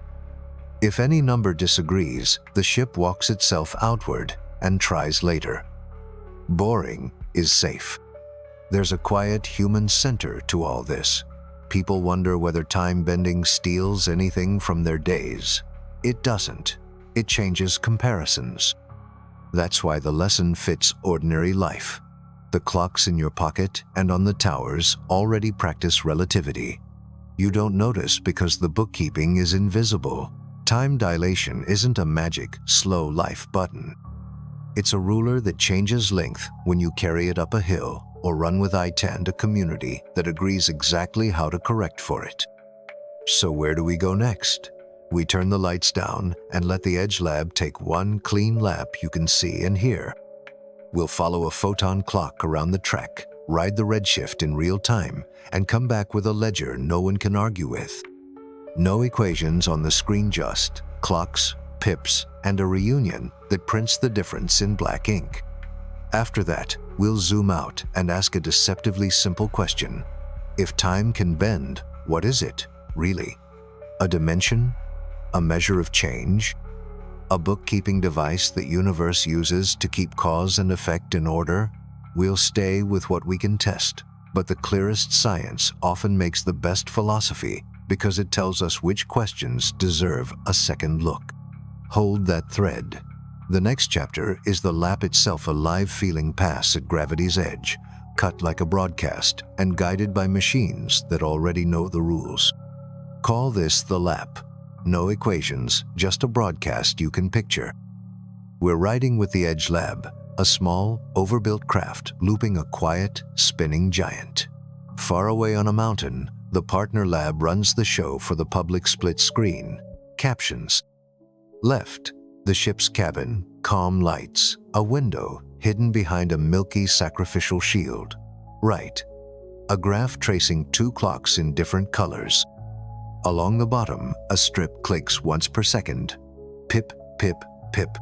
If any number disagrees, the ship walks itself outward and tries later. Boring is safe. There's a quiet human center to all this. People wonder whether time bending steals anything from their days. It doesn't. It changes comparisons. That's why the lesson fits ordinary life. The clocks in your pocket and on the towers already practice relativity. You don't notice because the bookkeeping is invisible. Time dilation isn't a magic, slow life button. It's a ruler that changes length when you carry it up a hill or run with I-10 to community that agrees exactly how to correct for it. So where do we go next? We turn the lights down and let the Edge Lab take one clean lap you can see and hear. We'll follow a photon clock around the track, ride the redshift in real time, and come back with a ledger no one can argue with. No equations on the screen, just clocks, pips, and a reunion that prints the difference in black ink. After that, we'll zoom out and ask a deceptively simple question. If time can bend, what is it, really? A dimension? A measure of change? A bookkeeping device the universe uses to keep cause and effect in order? We'll stay with what we can test, but the clearest science often makes the best philosophy because it tells us which questions deserve a second look. Hold that thread. The next chapter is the lap itself, a live feeling pass at gravity's edge, cut like a broadcast and guided by machines that already know the rules. Call this the lap. No equations, just a broadcast you can picture. We're riding with the Edge Lab, a small, overbuilt craft looping a quiet, spinning giant. Far away on a mountain, the partner lab runs the show for the public split screen. Captions. Left, the ship's cabin, calm lights, a window hidden behind a milky sacrificial shield. Right, a graph tracing 2 clocks in different colors. Along the bottom, a strip clicks once per second. Pip, pip, pip.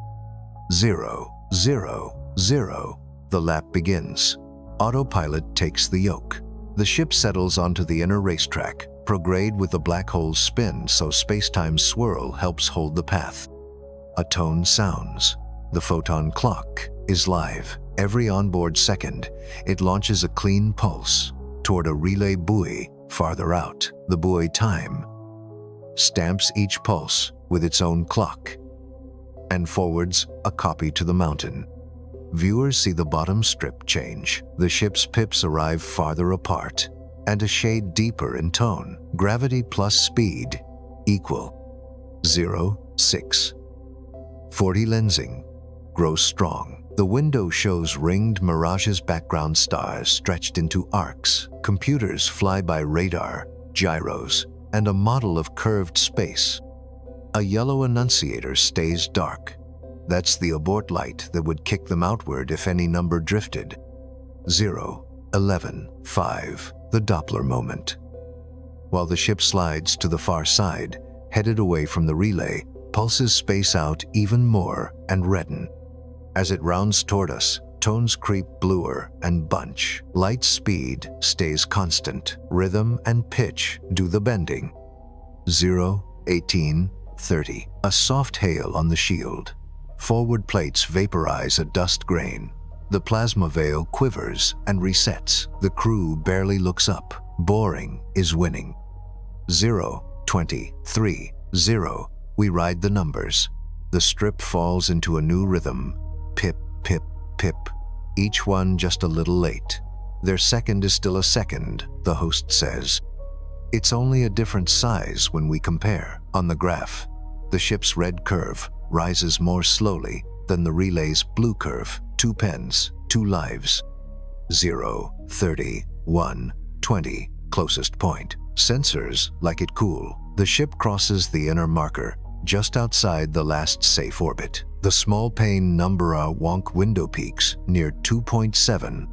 0, 0, 0. The lap begins. Autopilot takes the yoke. The ship settles onto the inner racetrack, prograde with the black hole's spin so spacetime's swirl helps hold the path. A tone sounds. The photon clock is live. Every onboard second, it launches a clean pulse toward a relay buoy farther out. The buoy time stamps each pulse with its own clock and forwards a copy to the mountain. Viewers see the bottom strip change. The ship's pips arrive farther apart and a shade deeper in tone. Gravity plus speed equal 0.6. 40 lensing grows strong. The window shows ringed mirages, background stars stretched into arcs. Computers fly by radar, gyros, and a model of curved space. A yellow annunciator stays dark. That's the abort light that would kick them outward if any number drifted. 0, 11, 5, the Doppler moment. While the ship slides to the far side, headed away from the relay, pulses space out even more and redden. As it rounds toward us, tones creep bluer and bunch. Light speed stays constant. Rhythm and pitch do the bending. 0, 18, 30. A soft hail on the shield. Forward plates vaporize a dust grain. The plasma veil quivers and resets. The crew barely looks up. Boring is winning. 0, 20, 3, 0. We ride the numbers. The strip falls into a new rhythm. Pip, pip, pip. Each one just a little late. Their second is still a second, the host says. It's only a different size when we compare. On the graph, the ship's red curve rises more slowly than the relay's blue curve. 2 pens, 2 lives. 0, 30, 1, 20, closest point. Sensors like it cool. The ship crosses the inner marker, just outside the last safe orbit. The small pane Numbera wonk window peaks near 2.7.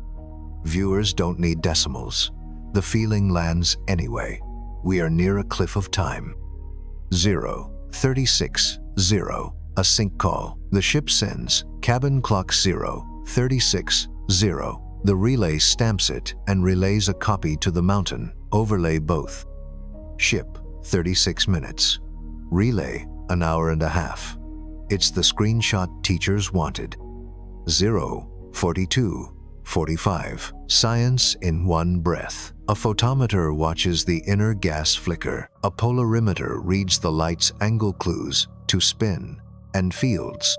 Viewers don't need decimals. The feeling lands anyway. We are near a cliff of time. 0, 36, 0. A sync call. The ship sends cabin clock 0, 36, 0. The relay stamps it and relays a copy to the mountain. Overlay both. Ship, 36 minutes. Relay, an hour and a half. It's the screenshot teachers wanted. 0, 42, 45. Science in one breath. A photometer watches the inner gas flicker. A polarimeter reads the light's angle clues to spin and fields.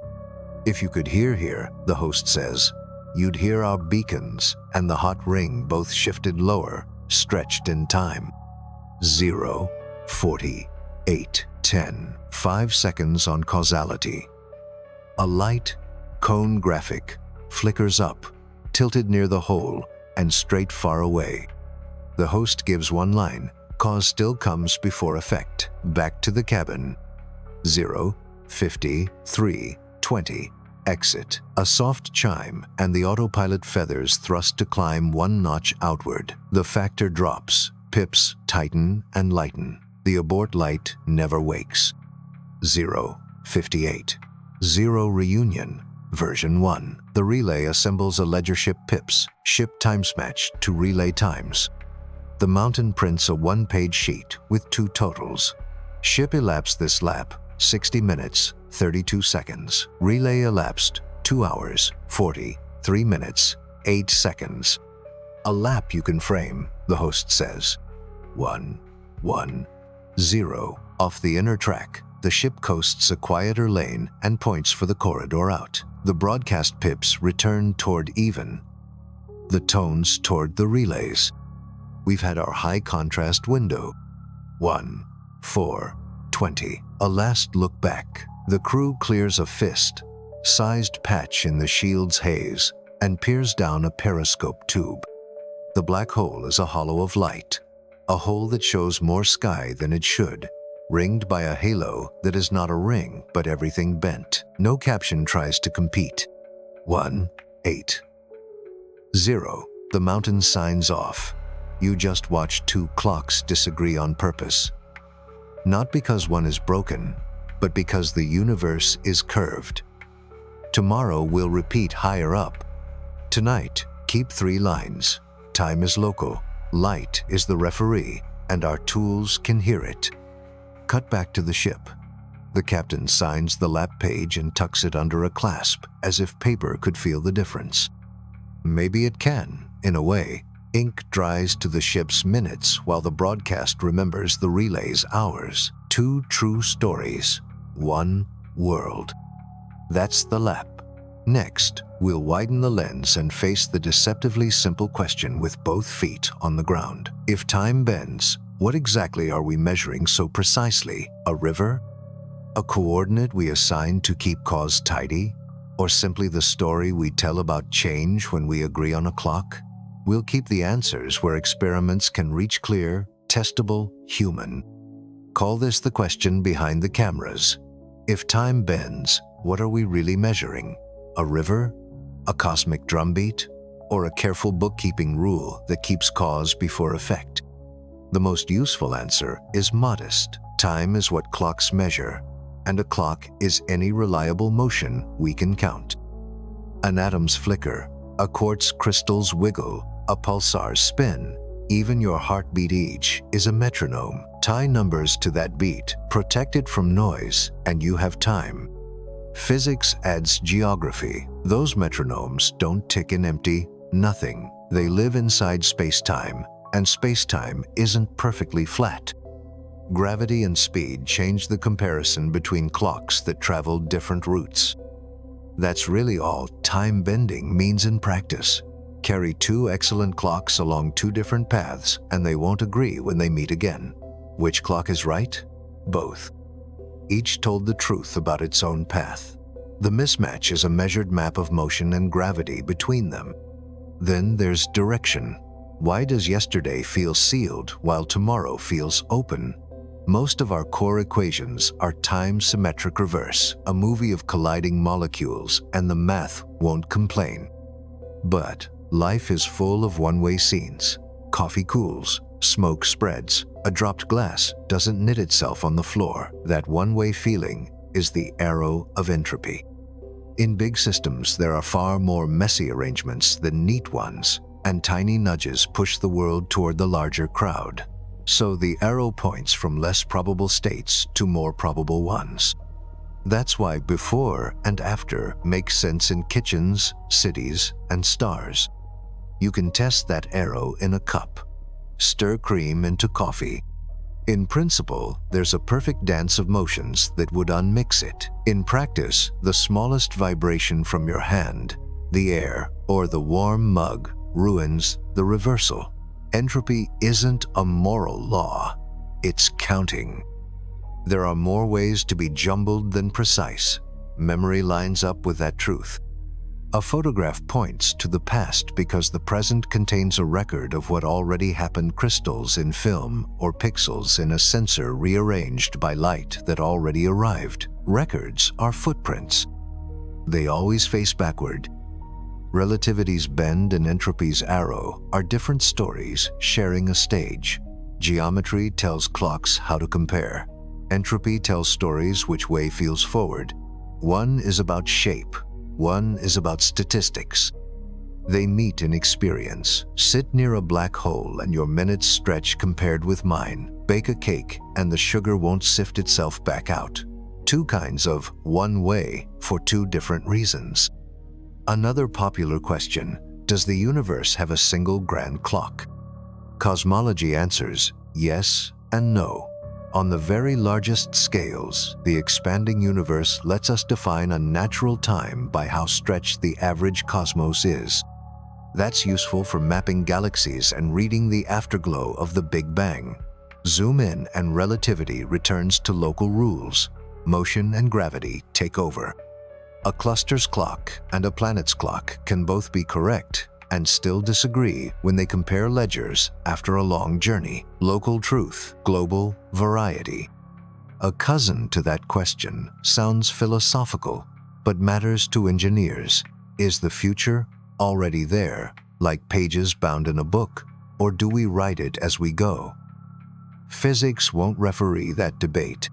If you could hear here, the host says, you'd hear our beacons and the hot ring both shifted lower, stretched in time. 0, 40, 8, 10. 5 seconds on causality. A light, cone graphic, flickers up, tilted near the hole and straight far away. The host gives one line, cause still comes before effect. Back to the cabin. 0, 50, 3, 20. Exit. A soft chime and the autopilot feathers thrust to climb 1 notch outward. The factor drops, pips tighten and lighten. The abort light never wakes. 0, 58. 0 reunion. Version 1. The relay assembles a ledger ship pips, ship times match to relay times. The mountain prints a 1-page sheet with 2 totals. Ship elapsed this lap, 60 minutes, 32 seconds. Relay elapsed, 2 hours, 43 minutes, 8 seconds. A lap you can frame, the host says. 1, 1, 0. Off the inner track, the ship coasts a quieter lane and points for the corridor out. The broadcast pips return toward even. The tones toward the relays. We've had our high contrast window. 1, 4, 20. A last look back. The crew clears a fist-sized patch in the shield's haze and peers down a periscope tube. The black hole is a hollow of light, a hole that shows more sky than it should, ringed by a halo that is not a ring but everything bent. No caption tries to compete. 1, 8, 0. The mountain signs off. You just watched 2 clocks disagree on purpose. Not because one is broken, but because the universe is curved. Tomorrow we'll repeat higher up. Tonight, keep 3 lines. Time is local, light is the referee, and our tools can hear it. Cut back to the ship. The captain signs the lap page and tucks it under a clasp, as if paper could feel the difference. Maybe it can, in a way. Ink dries to the ship's minutes while the broadcast remembers the relay's hours. 2 true stories, 1 world. That's the lap. Next, we'll widen the lens and face the deceptively simple question with both feet on the ground. If time bends, what exactly are we measuring so precisely? A river? A coordinate we assign to keep cause tidy? Or simply the story we tell about change when we agree on a clock? We'll keep the answers where experiments can reach clear, testable, human. Call this the question behind the cameras. If time bends, what are we really measuring? A river? A cosmic drumbeat? or a careful bookkeeping rule that keeps cause before effect? The most useful answer is modest. Time is what clocks measure, and a clock is any reliable motion we can count. An atom's flicker, a quartz crystal's wiggle, a pulsar's spin, even your heartbeat each is a metronome. Tie numbers to that beat, protect it from noise, and you have time. Physics adds geography. Those metronomes don't tick in empty nothing. They live inside space-time, and space-time isn't perfectly flat. Gravity and speed change the comparison between clocks that travel different routes. That's really all time bending means in practice. Carry two excellent clocks along two different paths, and they won't agree when they meet again. Which clock is right? Both. Each told the truth about its own path. The mismatch is a measured map of motion and gravity between them. Then there's direction. Why does yesterday feel sealed while tomorrow feels open? Most of our core equations are time-symmetric reverse, a movie of colliding molecules, and the math won't complain. But life is full of one-way scenes. Coffee cools, smoke spreads, a dropped glass doesn't knit itself on the floor. That one-way feeling is the arrow of entropy. In big systems, there are far more messy arrangements than neat ones, and tiny nudges push the world toward the larger crowd. So the arrow points from less probable states to more probable ones. That's why before and after make sense in kitchens, cities, and stars. You can test that arrow in a cup. Stir cream into coffee. In principle, there's a perfect dance of motions that would unmix it. In practice, the smallest vibration from your hand, the air, or the warm mug ruins the reversal. Entropy isn't a moral law, it's counting. There are more ways to be jumbled than precise. Memory lines up with that truth. A photograph points to the past because the present contains a record of what already happened, crystals in film or pixels in a sensor rearranged by light that already arrived. Records are footprints. They always face backward. Relativity's bend and entropy's arrow are different stories sharing a stage. Geometry tells clocks how to compare. Entropy tells stories which way feels forward. One is about shape, one is about statistics. They meet in experience. Sit near a black hole and your minutes stretch compared with mine. Bake a cake and the sugar won't sift itself back out. Two kinds of one way for two different reasons. Another popular question, does the universe have a single grand clock? Cosmology answers yes and no. On the very largest scales, the expanding universe lets us define a natural time by how stretched the average cosmos is. That's useful for mapping galaxies and reading the afterglow of the Big Bang. Zoom in and relativity returns to local rules. Motion and gravity take over. A cluster's clock and a planet's clock can both be correct and still disagree when they compare ledgers after a long journey. Local truth, global variety. A cousin to that question sounds philosophical, but matters to engineers. Is the future already there, like pages bound in a book, or do we write it as we go? Physics won't referee that debate.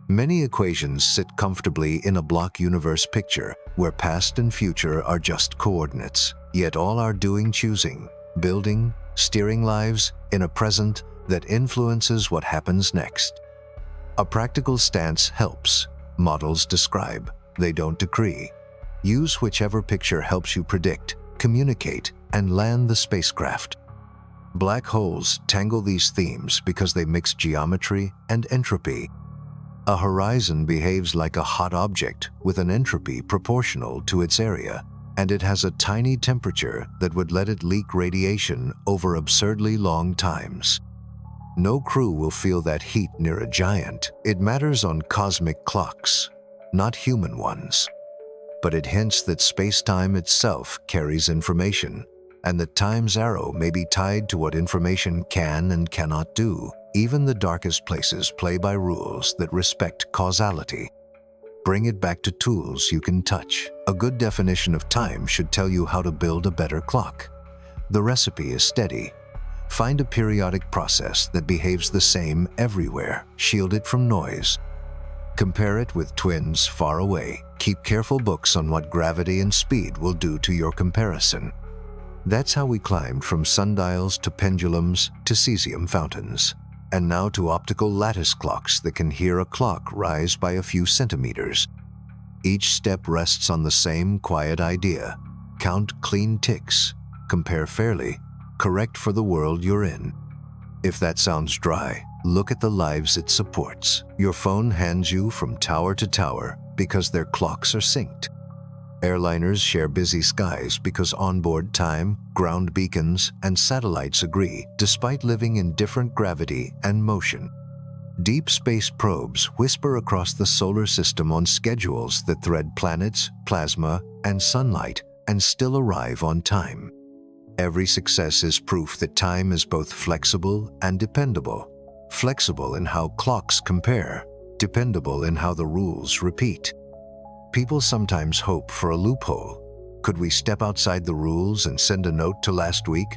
Many equations sit comfortably in a block universe picture where past and future are just coordinates, yet all are doing choosing, building, steering lives in a present that influences what happens next. A practical stance helps. Models describe, they don't decree. Use whichever picture helps you predict, communicate, and land the spacecraft. Black holes tangle these themes because they mix geometry and entropy. A horizon behaves like a hot object with an entropy proportional to its area, and it has a tiny temperature that would let it leak radiation over absurdly long times. No crew will feel that heat near a giant. It matters on cosmic clocks, not human ones. But it hints that space-time itself carries information, and that time's arrow may be tied to what information can and cannot do. Even the darkest places play by rules that respect causality. Bring it back to tools you can touch. A good definition of time should tell you how to build a better clock. The recipe is steady. Find a periodic process that behaves the same everywhere. Shield it from noise. Compare it with twins far away. Keep careful books on what gravity and speed will do to your comparison. That's how we climbed from sundials to pendulums to cesium fountains, and now to optical lattice clocks that can hear a clock rise by a few centimeters. Each step rests on the same quiet idea. Count clean ticks. Compare fairly. Correct for the world you're in. If that sounds dry, look at the lives it supports. Your phone hands you from tower to tower because their clocks are synced. Airliners share busy skies because onboard time, ground beacons, and satellites agree, despite living in different gravity and motion. Deep space probes whisper across the solar system on schedules that thread planets, plasma, and sunlight, and still arrive on time. Every success is proof that time is both flexible and dependable. Flexible in how clocks compare, dependable in how the rules repeat. People sometimes hope for a loophole. Could we step outside the rules and send a note to last week?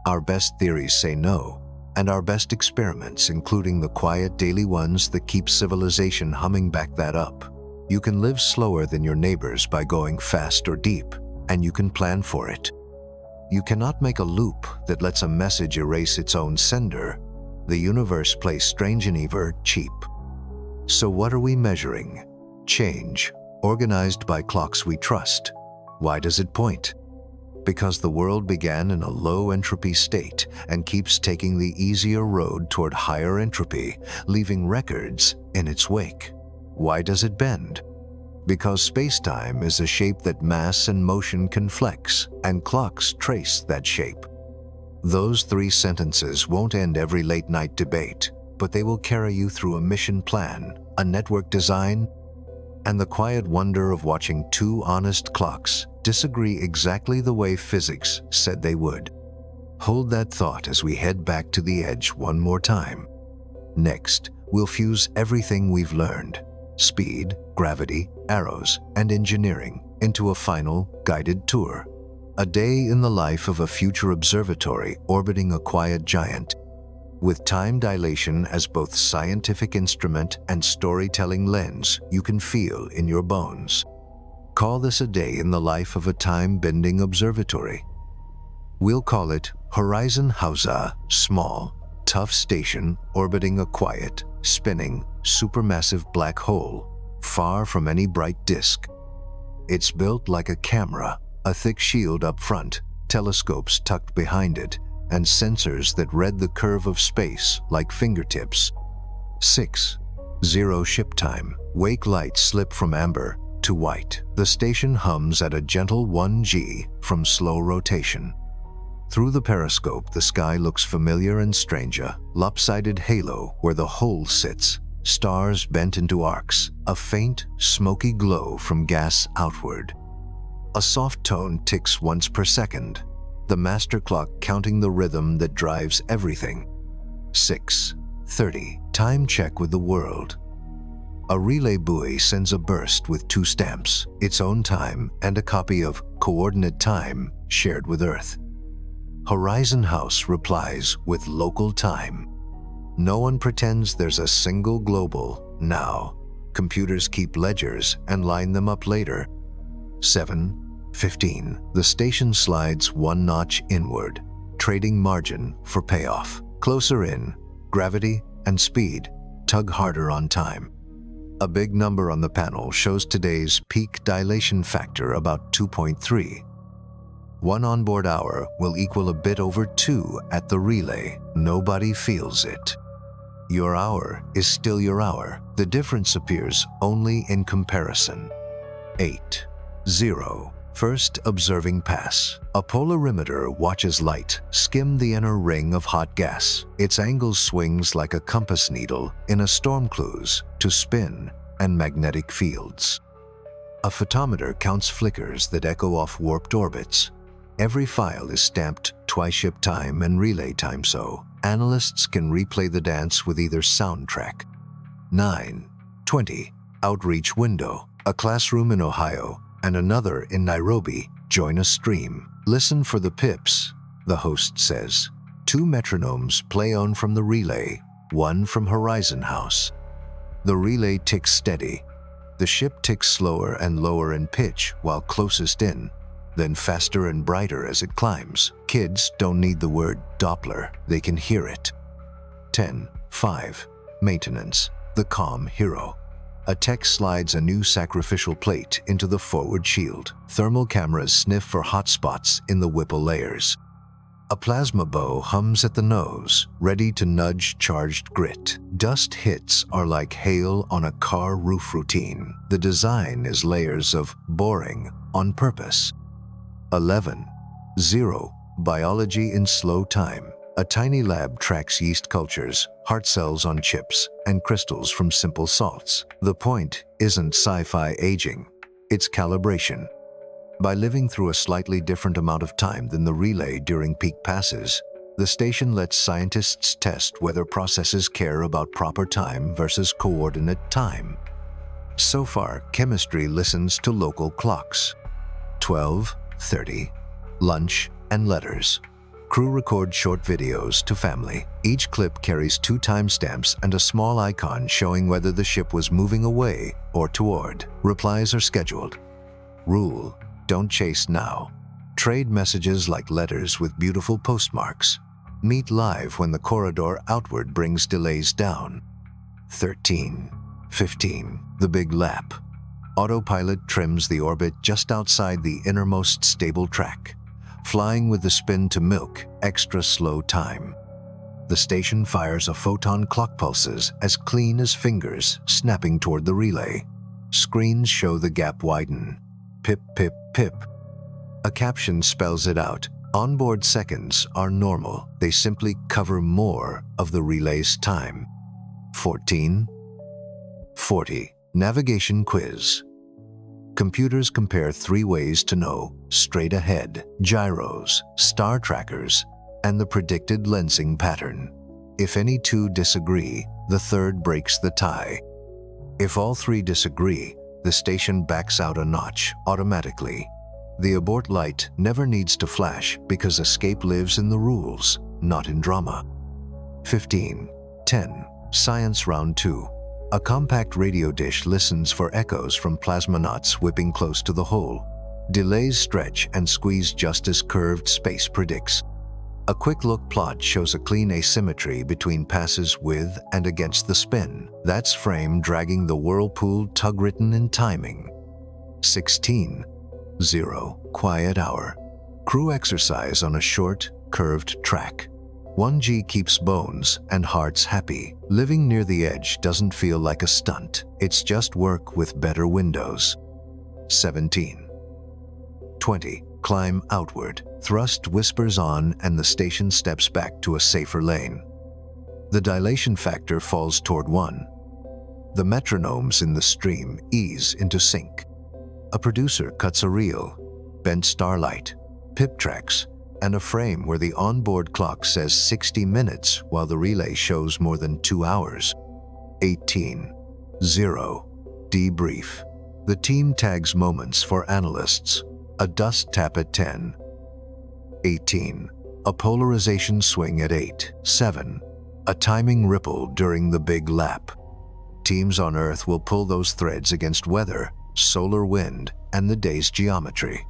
Our best theories say no, and our best experiments, including the quiet daily ones that keep civilization humming, back that up. You can live slower than your neighbors by going fast or deep, and you can plan for it. You cannot make a loop that lets a message erase its own sender. The universe plays strange and ever cheap. So what are we measuring? Change, organized by clocks we trust. Why does it point? Because the world began in a low entropy state and keeps taking the easier road toward higher entropy, leaving records in its wake. Why does it bend? Because spacetime is a shape that mass and motion can flex, and clocks trace that shape. Those 3 sentences won't end every late-night debate, but they will carry you through a mission plan, a network design, and the quiet wonder of watching 2 honest clocks disagree exactly the way physics said they would. Hold that thought as we head back to the edge one more time. Next, we'll fuse everything we've learned: speed, gravity, arrows, and engineering into a final guided tour. A day in the life of a future observatory orbiting a quiet giant. With time dilation as both scientific instrument and storytelling lens you can feel in your bones. Call this a day in the life of a time-bending observatory. We'll call it Horizon Hausa, small, tough station orbiting a quiet, spinning, supermassive black hole, far from any bright disk. It's built like a camera, a thick shield up front, telescopes tucked behind it, and sensors that read the curve of space like fingertips. 6:0 ship time. Wake lights slip from amber to white. The station hums at a gentle 1G from slow rotation. Through the periscope, the sky looks familiar and stranger. Lopsided halo where the hole sits. Stars bent into arcs. A faint, smoky glow from gas outward. A soft tone ticks once per second. The master clock counting the rhythm that drives everything. 6:30. Time check with the world. A relay buoy sends a burst with 2 stamps, its own time and a copy of coordinate time shared with Earth. Horizon House replies with local time. No one pretends there's a single global now. Computers keep ledgers and line them up later. 7:15. The station slides 1 notch inward, trading margin for payoff. Closer in, gravity and speed tug harder on time. A big number on the panel shows today's peak dilation factor about 2.3. 1 onboard hour will equal a bit over 2 at the relay. Nobody feels it. Your hour is still your hour. The difference appears only in comparison. 8:0. First observing pass. A polarimeter watches light skim the inner ring of hot gas. Its angle swings like a compass needle in a storm clues to spin and magnetic fields. A photometer counts flickers that echo off warped orbits. Every file is stamped twice ship time and relay time, so analysts can replay the dance with either soundtrack. 9:20. Outreach window. A classroom in Ohio and another in Nairobi join a stream. Listen for the pips, the host says. 2 metronomes play on from the relay, one from Horizon House. The relay ticks steady. The ship ticks slower and lower in pitch while closest in, then faster and brighter as it climbs. Kids don't need the word Doppler, they can hear it. 10:5. Maintenance. The calm hero. A tech slides a new sacrificial plate into the forward shield. Thermal cameras sniff for hot spots in the Whipple layers. A plasma bow hums at the nose, ready to nudge charged grit. Dust hits are like hail on a car roof routine. The design is layers of boring on purpose. 11:0. Biology in slow time. A tiny lab tracks yeast cultures, heart cells on chips, and crystals from simple salts. The point isn't sci-fi aging, it's calibration. By living through a slightly different amount of time than the relay during peak passes, the station lets scientists test whether processes care about proper time versus coordinate time. So far, chemistry listens to local clocks. 12:30. Lunch and letters. Crew record short videos to family. Each clip carries 2 timestamps and a small icon showing whether the ship was moving away or toward. Replies are scheduled. Rule: don't chase now. Trade messages like letters with beautiful postmarks. Meet live when the corridor outward brings delays down. 13:15. The big lap. Autopilot trims the orbit just outside the innermost stable track, flying with the spin to milk extra slow time. The station fires a photon clock pulses as clean as fingers snapping toward the relay. Screens show the gap widen. Pip, pip, pip. A caption spells it out. Onboard seconds are normal. They simply cover more of the relay's time. 14:40. Navigation quiz. Computers compare 3 ways to know straight ahead: gyros, star trackers, and the predicted lensing pattern. If any 2 disagree, the third breaks the tie. If all 3 disagree, the station backs out a notch automatically. The abort light never needs to flash because escape lives in the rules, not in drama. 15:10. Science Round 2. A compact radio dish listens for echoes from plasmonauts whipping close to the hole. Delays stretch and squeeze just as curved space predicts. A quick look plot shows a clean asymmetry between passes with and against the spin. That's frame dragging the whirlpool tug written in timing. 16:0. Quiet hour. Crew exercise on a short, curved track. 1G keeps bones and hearts happy. Living near the edge doesn't feel like a stunt. It's just work with better windows. 17:20. Climb outward. Thrust whispers on and the station steps back to a safer lane. The dilation factor falls toward 1. The metronomes in the stream ease into sync. A producer cuts a reel, bent starlight, pip tracks, and a frame where the onboard clock says 60 minutes while the relay shows more than 2 hours. 18:0. Debrief. The team tags moments for analysts. A dust tap at 10. 18. A polarization swing at 8. 7. A timing ripple during the big lap. Teams on Earth will pull those threads against weather, solar wind, and the day's geometry.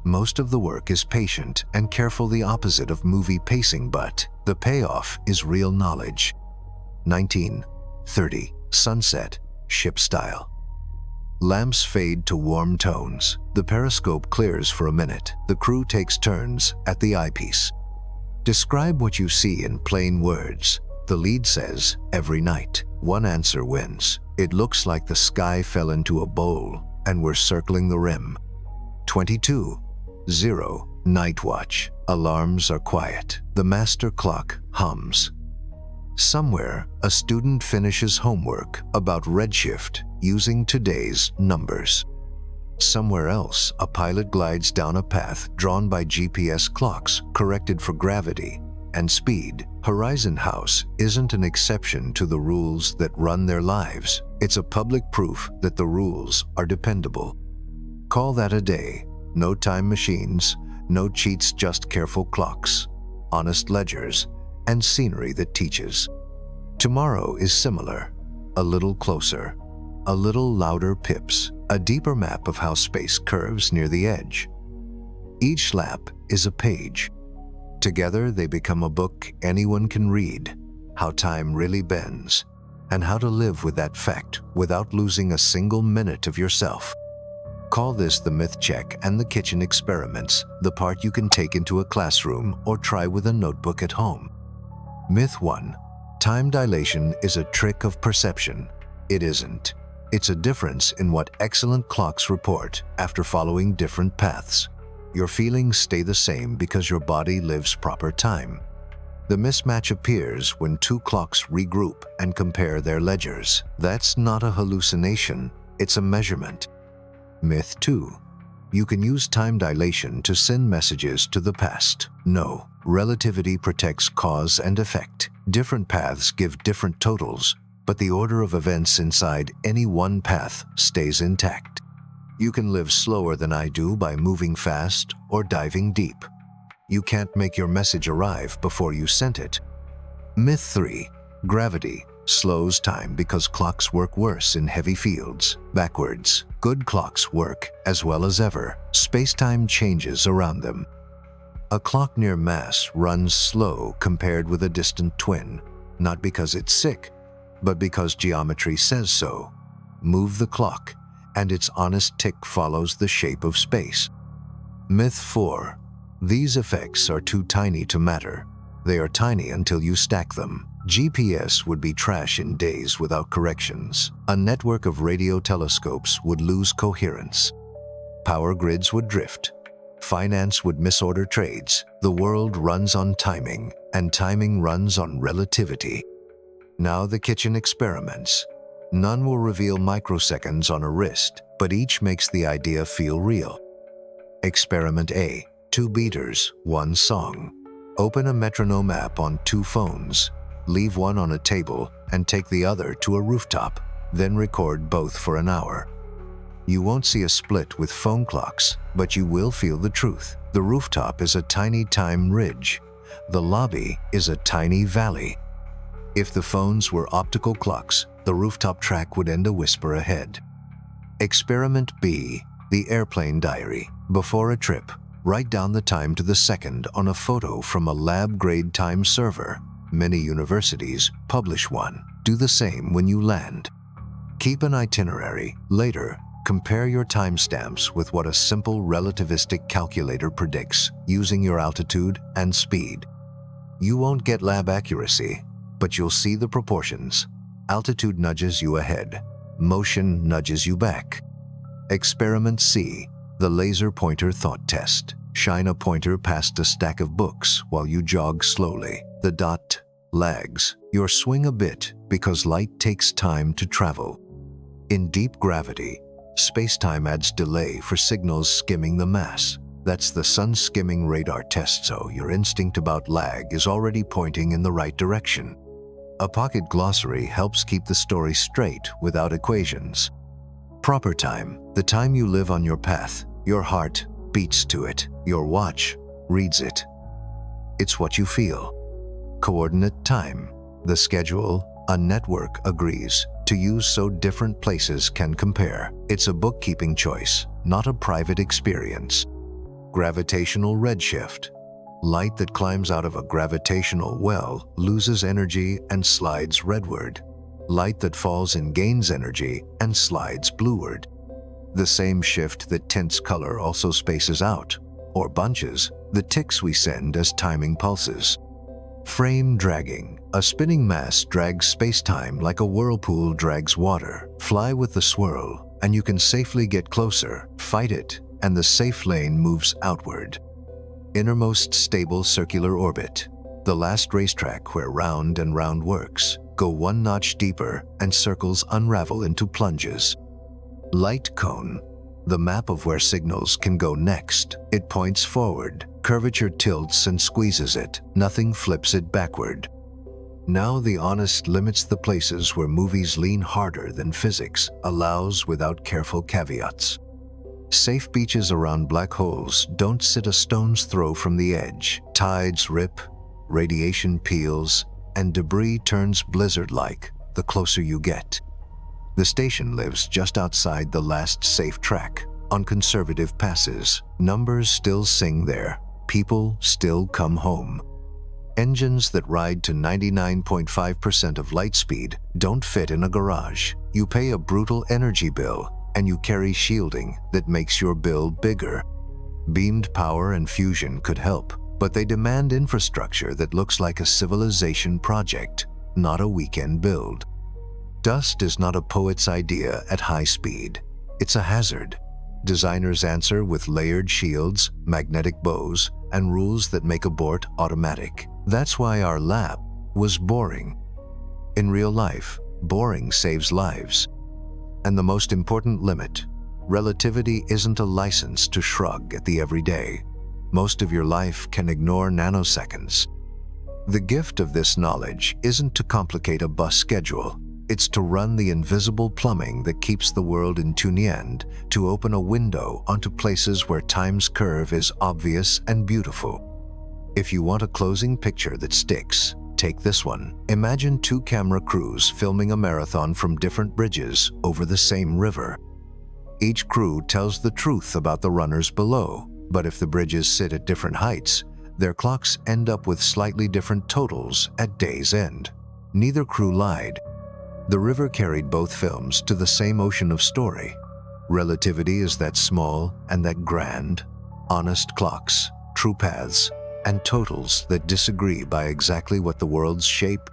Most of the work is patient and careful, the opposite of movie pacing, but the payoff is real knowledge. 19:30. Sunset, ship style. Lamps fade to warm tones. The periscope clears for a minute. The crew takes turns at the eyepiece. Describe what you see in plain words. The lead says, every night. One answer wins. It looks like the sky fell into a bowl and we're circling the rim. 22:0. Night watch. Alarms are quiet. The master clock hums. Somewhere, a student finishes homework about redshift using today's numbers. Somewhere else, a pilot glides down a path drawn by GPS clocks corrected for gravity and speed. Horizon House isn't an exception to the rules that run their lives. It's a public proof that the rules are dependable. Call that a day. No time machines, no cheats, just careful clocks, honest ledgers, and scenery that teaches. Tomorrow is similar, a little closer, a little louder pips, a deeper map of how space curves near the edge. Each lap is a page. Together they become a book anyone can read, how time really bends, and how to live with that fact without losing a single minute of yourself. Call this the myth check and the kitchen experiments, the part you can take into a classroom or try with a notebook at home. Myth 1. Time dilation is a trick of perception. It isn't. It's a difference in what excellent clocks report after following different paths. Your feelings stay the same because your body lives proper time. The mismatch appears when two clocks regroup and compare their ledgers. That's not a hallucination, it's a measurement. Myth 2. You can use time dilation to send messages to the past. No, relativity protects cause and effect. Different paths give different totals, but the order of events inside any one path stays intact. You can live slower than I do by moving fast or diving deep. You can't make your message arrive before you sent it. Myth 3. Gravity slows time because clocks work worse in heavy fields. Backwards. Good clocks work as well as ever. Space-time changes around them. A clock near mass runs slow compared with a distant twin, not because it's sick, but because geometry says so. Move the clock, and its honest tick follows the shape of space. Myth 4. These effects are too tiny to matter. They are tiny until you stack them. GPS would be trash in days without corrections. A network of radio telescopes would lose coherence. Power grids would drift. Finance would misorder trades. The world runs on timing, and timing runs on relativity. Now the kitchen experiments. None will reveal microseconds on a wrist, but each makes the idea feel real. Experiment A. 2 beaters, 1 song. Open a metronome app on 2 phones. Leave one on a table and take the other to a rooftop, then record both for an hour. You won't see a split with phone clocks, but you will feel the truth. The rooftop is a tiny time ridge. The lobby is a tiny valley. If the phones were optical clocks, the rooftop track would end a whisper ahead. Experiment B. The airplane diary. Before a trip, write down the time to the second on a photo from a lab-grade time server. Many universities publish one. Do the same when you land. Keep an itinerary. Later, compare your timestamps with what a simple relativistic calculator predicts using your altitude and speed. You won't get lab accuracy, but you'll see the proportions. Altitude nudges you ahead. Motion nudges you back. Experiment C. The laser pointer thought test. Shine a pointer past a stack of books while you jog slowly. The dot lags. You'll swing a bit because light takes time to travel. In deep gravity, space-time adds delay for signals skimming the mass. That's the sun skimming radar test, so your instinct about lag is already pointing in the right direction. A pocket glossary helps keep the story straight without equations. Proper time, the time you live on your path. Your heart beats to it. Your watch reads it. It's what you feel. Coordinate time, the schedule a network agrees to use so different places can compare. It's a bookkeeping choice, not a private experience. Gravitational redshift. Light that climbs out of a gravitational well loses energy and slides redward. Light that falls in gains energy and slides blueward. The same shift that tints color also spaces out, or bunches, the ticks we send as timing pulses. Frame dragging. A spinning mass drags space-time like a whirlpool drags water. Fly with the swirl, and you can safely get closer. Fight it, and the safe lane moves outward. Innermost stable circular orbit. The last racetrack where round and round works. Go one notch deeper, and circles unravel into plunges. Light cone. The map of where signals can go next. It points forward. Curvature tilts and squeezes it. Nothing flips it backward. Now the honest limits the places where movies lean harder than physics allows without careful caveats. Safe beaches around black holes don't sit a stone's throw from the edge. Tides rip, radiation peels, and debris turns blizzard-like the closer you get. The station lives just outside the last safe track. On conservative passes, numbers still sing there. People still come home. Engines that ride to 99.5% of light speed don't fit in a garage. You pay a brutal energy bill, and you carry shielding that makes your bill bigger. Beamed power and fusion could help, but they demand infrastructure that looks like a civilization project, not a weekend build. Dust is not a poet's idea at high speed. It's a hazard. Designers answer with layered shields, magnetic bows, and rules that make abort automatic. That's why our lab was boring. In real life, boring saves lives. And the most important limit, relativity isn't a license to shrug at the everyday. Most of your life can ignore nanoseconds. The gift of this knowledge isn't to complicate a bus schedule. It's to run the invisible plumbing that keeps the world in tune, to open a window onto places where time's curve is obvious and beautiful. If you want a closing picture that sticks, take this one. Imagine two camera crews filming a marathon from different bridges over the same river. Each crew tells the truth about the runners below, but if the bridges sit at different heights, their clocks end up with slightly different totals at day's end. Neither crew lied. The river carried both films to the same ocean of story. Relativity is that small and that grand. Honest clocks, true paths, and totals that disagree by exactly what the world's shape.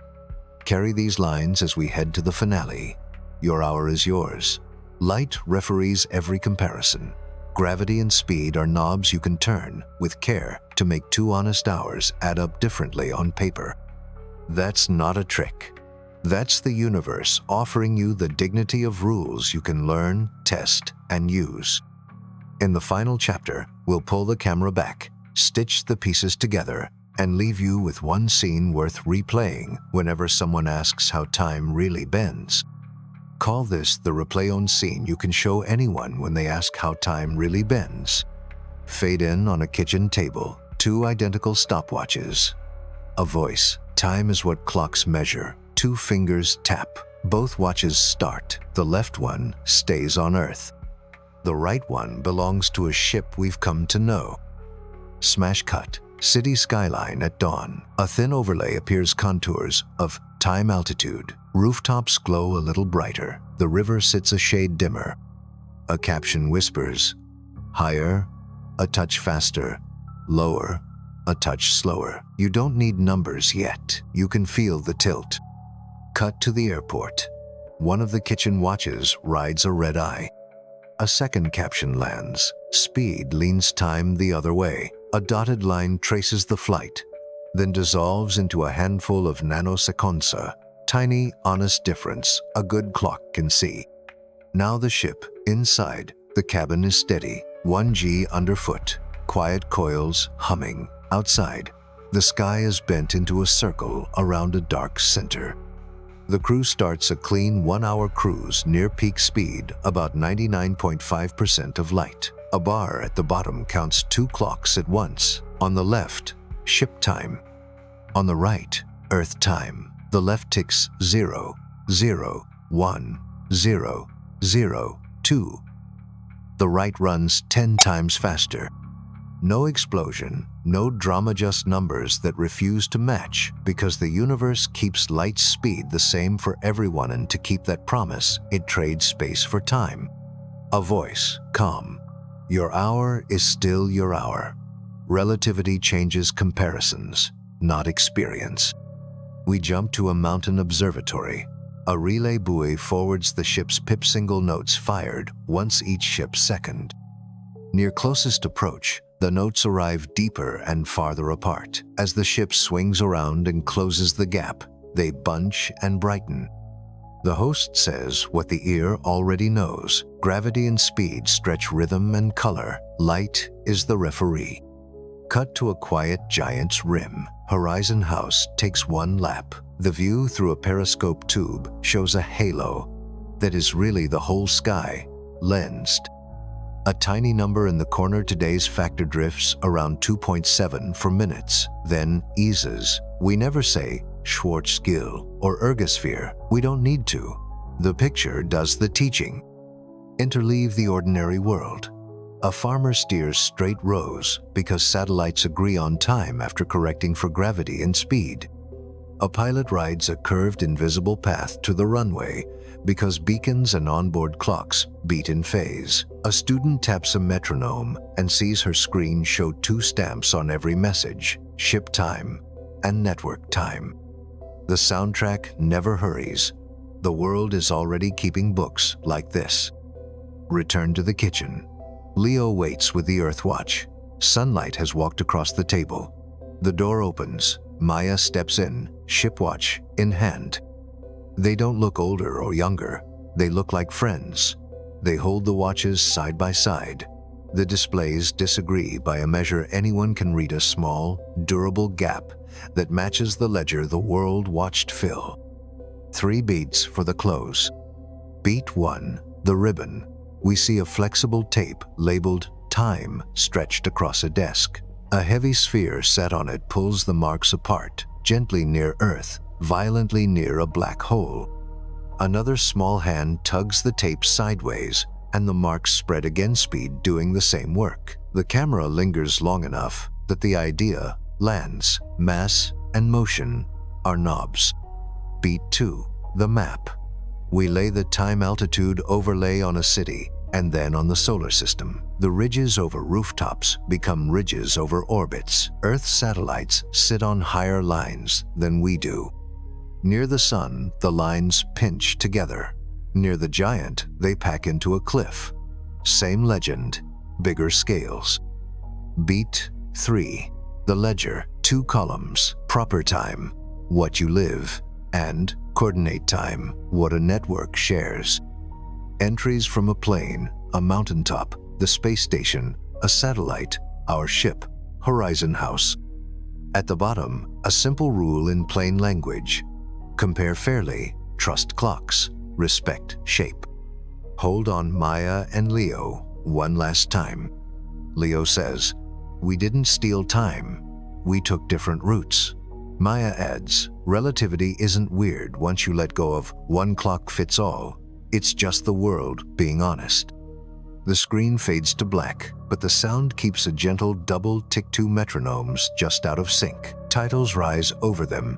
Carry these lines as we head to the finale. Your hour is yours. Light referees every comparison. Gravity and speed are knobs you can turn with care to make two honest hours add up differently on paper. That's not a trick. That's the universe offering you the dignity of rules you can learn, test, and use. In the final chapter, we'll pull the camera back, stitch the pieces together, and leave you with one scene worth replaying whenever someone asks how time really bends. Call this the replay-on scene you can show anyone when they ask how time really bends. Fade in on a kitchen table, two identical stopwatches. A voice, time is what clocks measure. Two fingers tap. Both watches start. The left one stays on Earth. The right one belongs to a ship we've come to know. Smash cut. City skyline at dawn. A thin overlay appears contours of time altitude. Rooftops glow a little brighter. The river sits a shade dimmer. A caption whispers, higher, a touch faster, lower, a touch slower. You don't need numbers yet. You can feel the tilt. Cut to the airport. One of the kitchen watches rides a red eye. A second caption lands. Speed leans time the other way. A dotted line traces the flight, then dissolves into a handful of nanoseconds. Tiny, honest difference a good clock can see. Now the ship, inside, the cabin is steady, 1G underfoot, quiet coils humming. Outside, the sky is bent into a circle around a dark center. The crew starts a clean 1-hour cruise near peak speed, about 99.5% of light. A bar at the bottom counts 2 clocks at once. On the left, ship time. On the right, Earth time. The left ticks 0, 0, 1, 0, 0, 2. The right runs 10 times faster. No explosion, no drama, just numbers that refuse to match because the universe keeps light speed the same for everyone, and to keep that promise, it trades space for time. A voice, calm. Your hour is still your hour. Relativity changes comparisons, not experience. We jump to a mountain observatory. A relay buoy forwards the ship's pip, single notes fired once each ship's second. Near closest approach, the notes arrive deeper and farther apart. As the ship swings around and closes the gap, they bunch and brighten. The host says what the ear already knows. Gravity and speed stretch rhythm and color. Light is the referee. Cut to a quiet giant's rim. Horizon House takes one lap. The view through a periscope tube shows a halo that is really the whole sky, lensed. A tiny number in the corner today's factor drifts around 2.7 for minutes, then eases. We never say Schwarzschild or ergosphere. We don't need to. The picture does the teaching. Interleave the ordinary world. A farmer steers straight rows because satellites agree on time after correcting for gravity and speed. A pilot rides a curved invisible path to the runway because beacons and onboard clocks beat in phase. A student taps a metronome and sees her screen show 2 stamps on every message: ship time and network time. The soundtrack never hurries. The world is already keeping books like this. Return to the kitchen. Leo waits with the Earth watch. Sunlight has walked across the table. The door opens. Maya steps in, ship watch in hand. They don't look older or younger. They look like friends. They hold the watches side by side. The displays disagree by a measure anyone can read, a small, durable gap that matches the ledger the world watched fill. 3 beats for the close. Beat 1, the ribbon. We see a flexible tape labeled time stretched across a desk. A heavy sphere set on it pulls the marks apart, gently near Earth, violently near a black hole. Another small hand tugs the tape sideways, and the marks spread again, speed doing the same work. The camera lingers long enough that the idea lands. Mass and motion are knobs. Beat 2, the map. We lay the time altitude overlay on a city, and then on the solar system. The ridges over rooftops become ridges over orbits. Earth's satellites sit on higher lines than we do. Near the sun, the lines pinch together. Near the giant, they pack into a cliff. Same legend, bigger scales. Beat 3, the ledger. 2 columns, proper time, what you live, and coordinate time, what a network shares. Entries from a plane, a mountaintop, the space station, a satellite, our ship, Horizon House. At the bottom, a simple rule in plain language. Compare fairly, trust clocks, respect shape. Hold on Maya and Leo one last time. Leo says, "We didn't steal time. We took different routes." Maya adds, "Relativity isn't weird once you let go of one clock fits all. It's just the world being honest." The screen fades to black, but the sound keeps a gentle double tick, 2 metronomes just out of sync. Titles rise over them.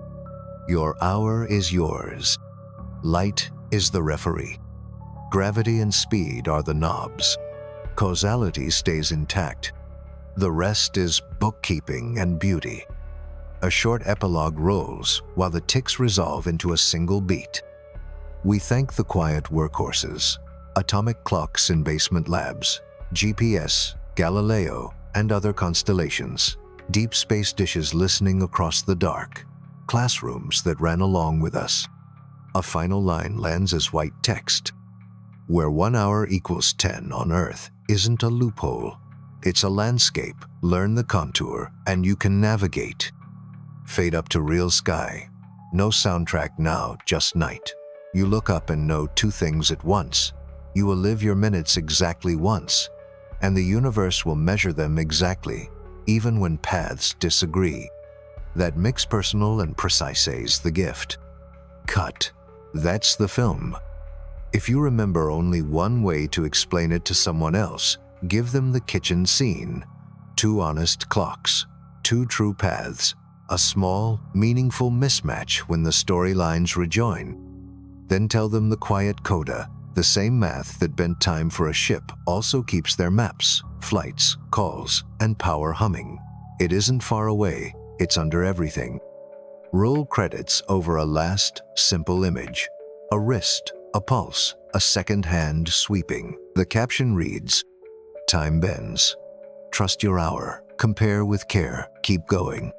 Your hour is yours. Light is the referee. Gravity and speed are the knobs. Causality stays intact. The rest is bookkeeping and beauty. A short epilogue rolls while the ticks resolve into a single beat. We thank the quiet workhorses, atomic clocks in basement labs, GPS, Galileo, and other constellations, deep space dishes listening across the dark, classrooms that ran along with us. A final line lands as white text. Where 1 hour equals 10 on Earth isn't a loophole. It's a landscape. Learn the contour, and you can navigate. Fade up to real sky. No soundtrack now, just night. You look up and know 2 things at once. You will live your minutes exactly once, and the universe will measure them exactly, even when paths disagree. That mix, personal and precise, is the gift. Cut. That's the film. If you remember only one way to explain it to someone else, give them the kitchen scene. 2 honest clocks, 2 true paths, a small, meaningful mismatch when the storylines rejoin. Then tell them the quiet coda, the same math that bent time for a ship, also keeps their maps, flights, calls, and power humming. It isn't far away, it's under everything. Roll credits over a last, simple image. A wrist, a pulse, a second hand sweeping. The caption reads, "Time bends. Trust your hour. Compare with care. Keep going."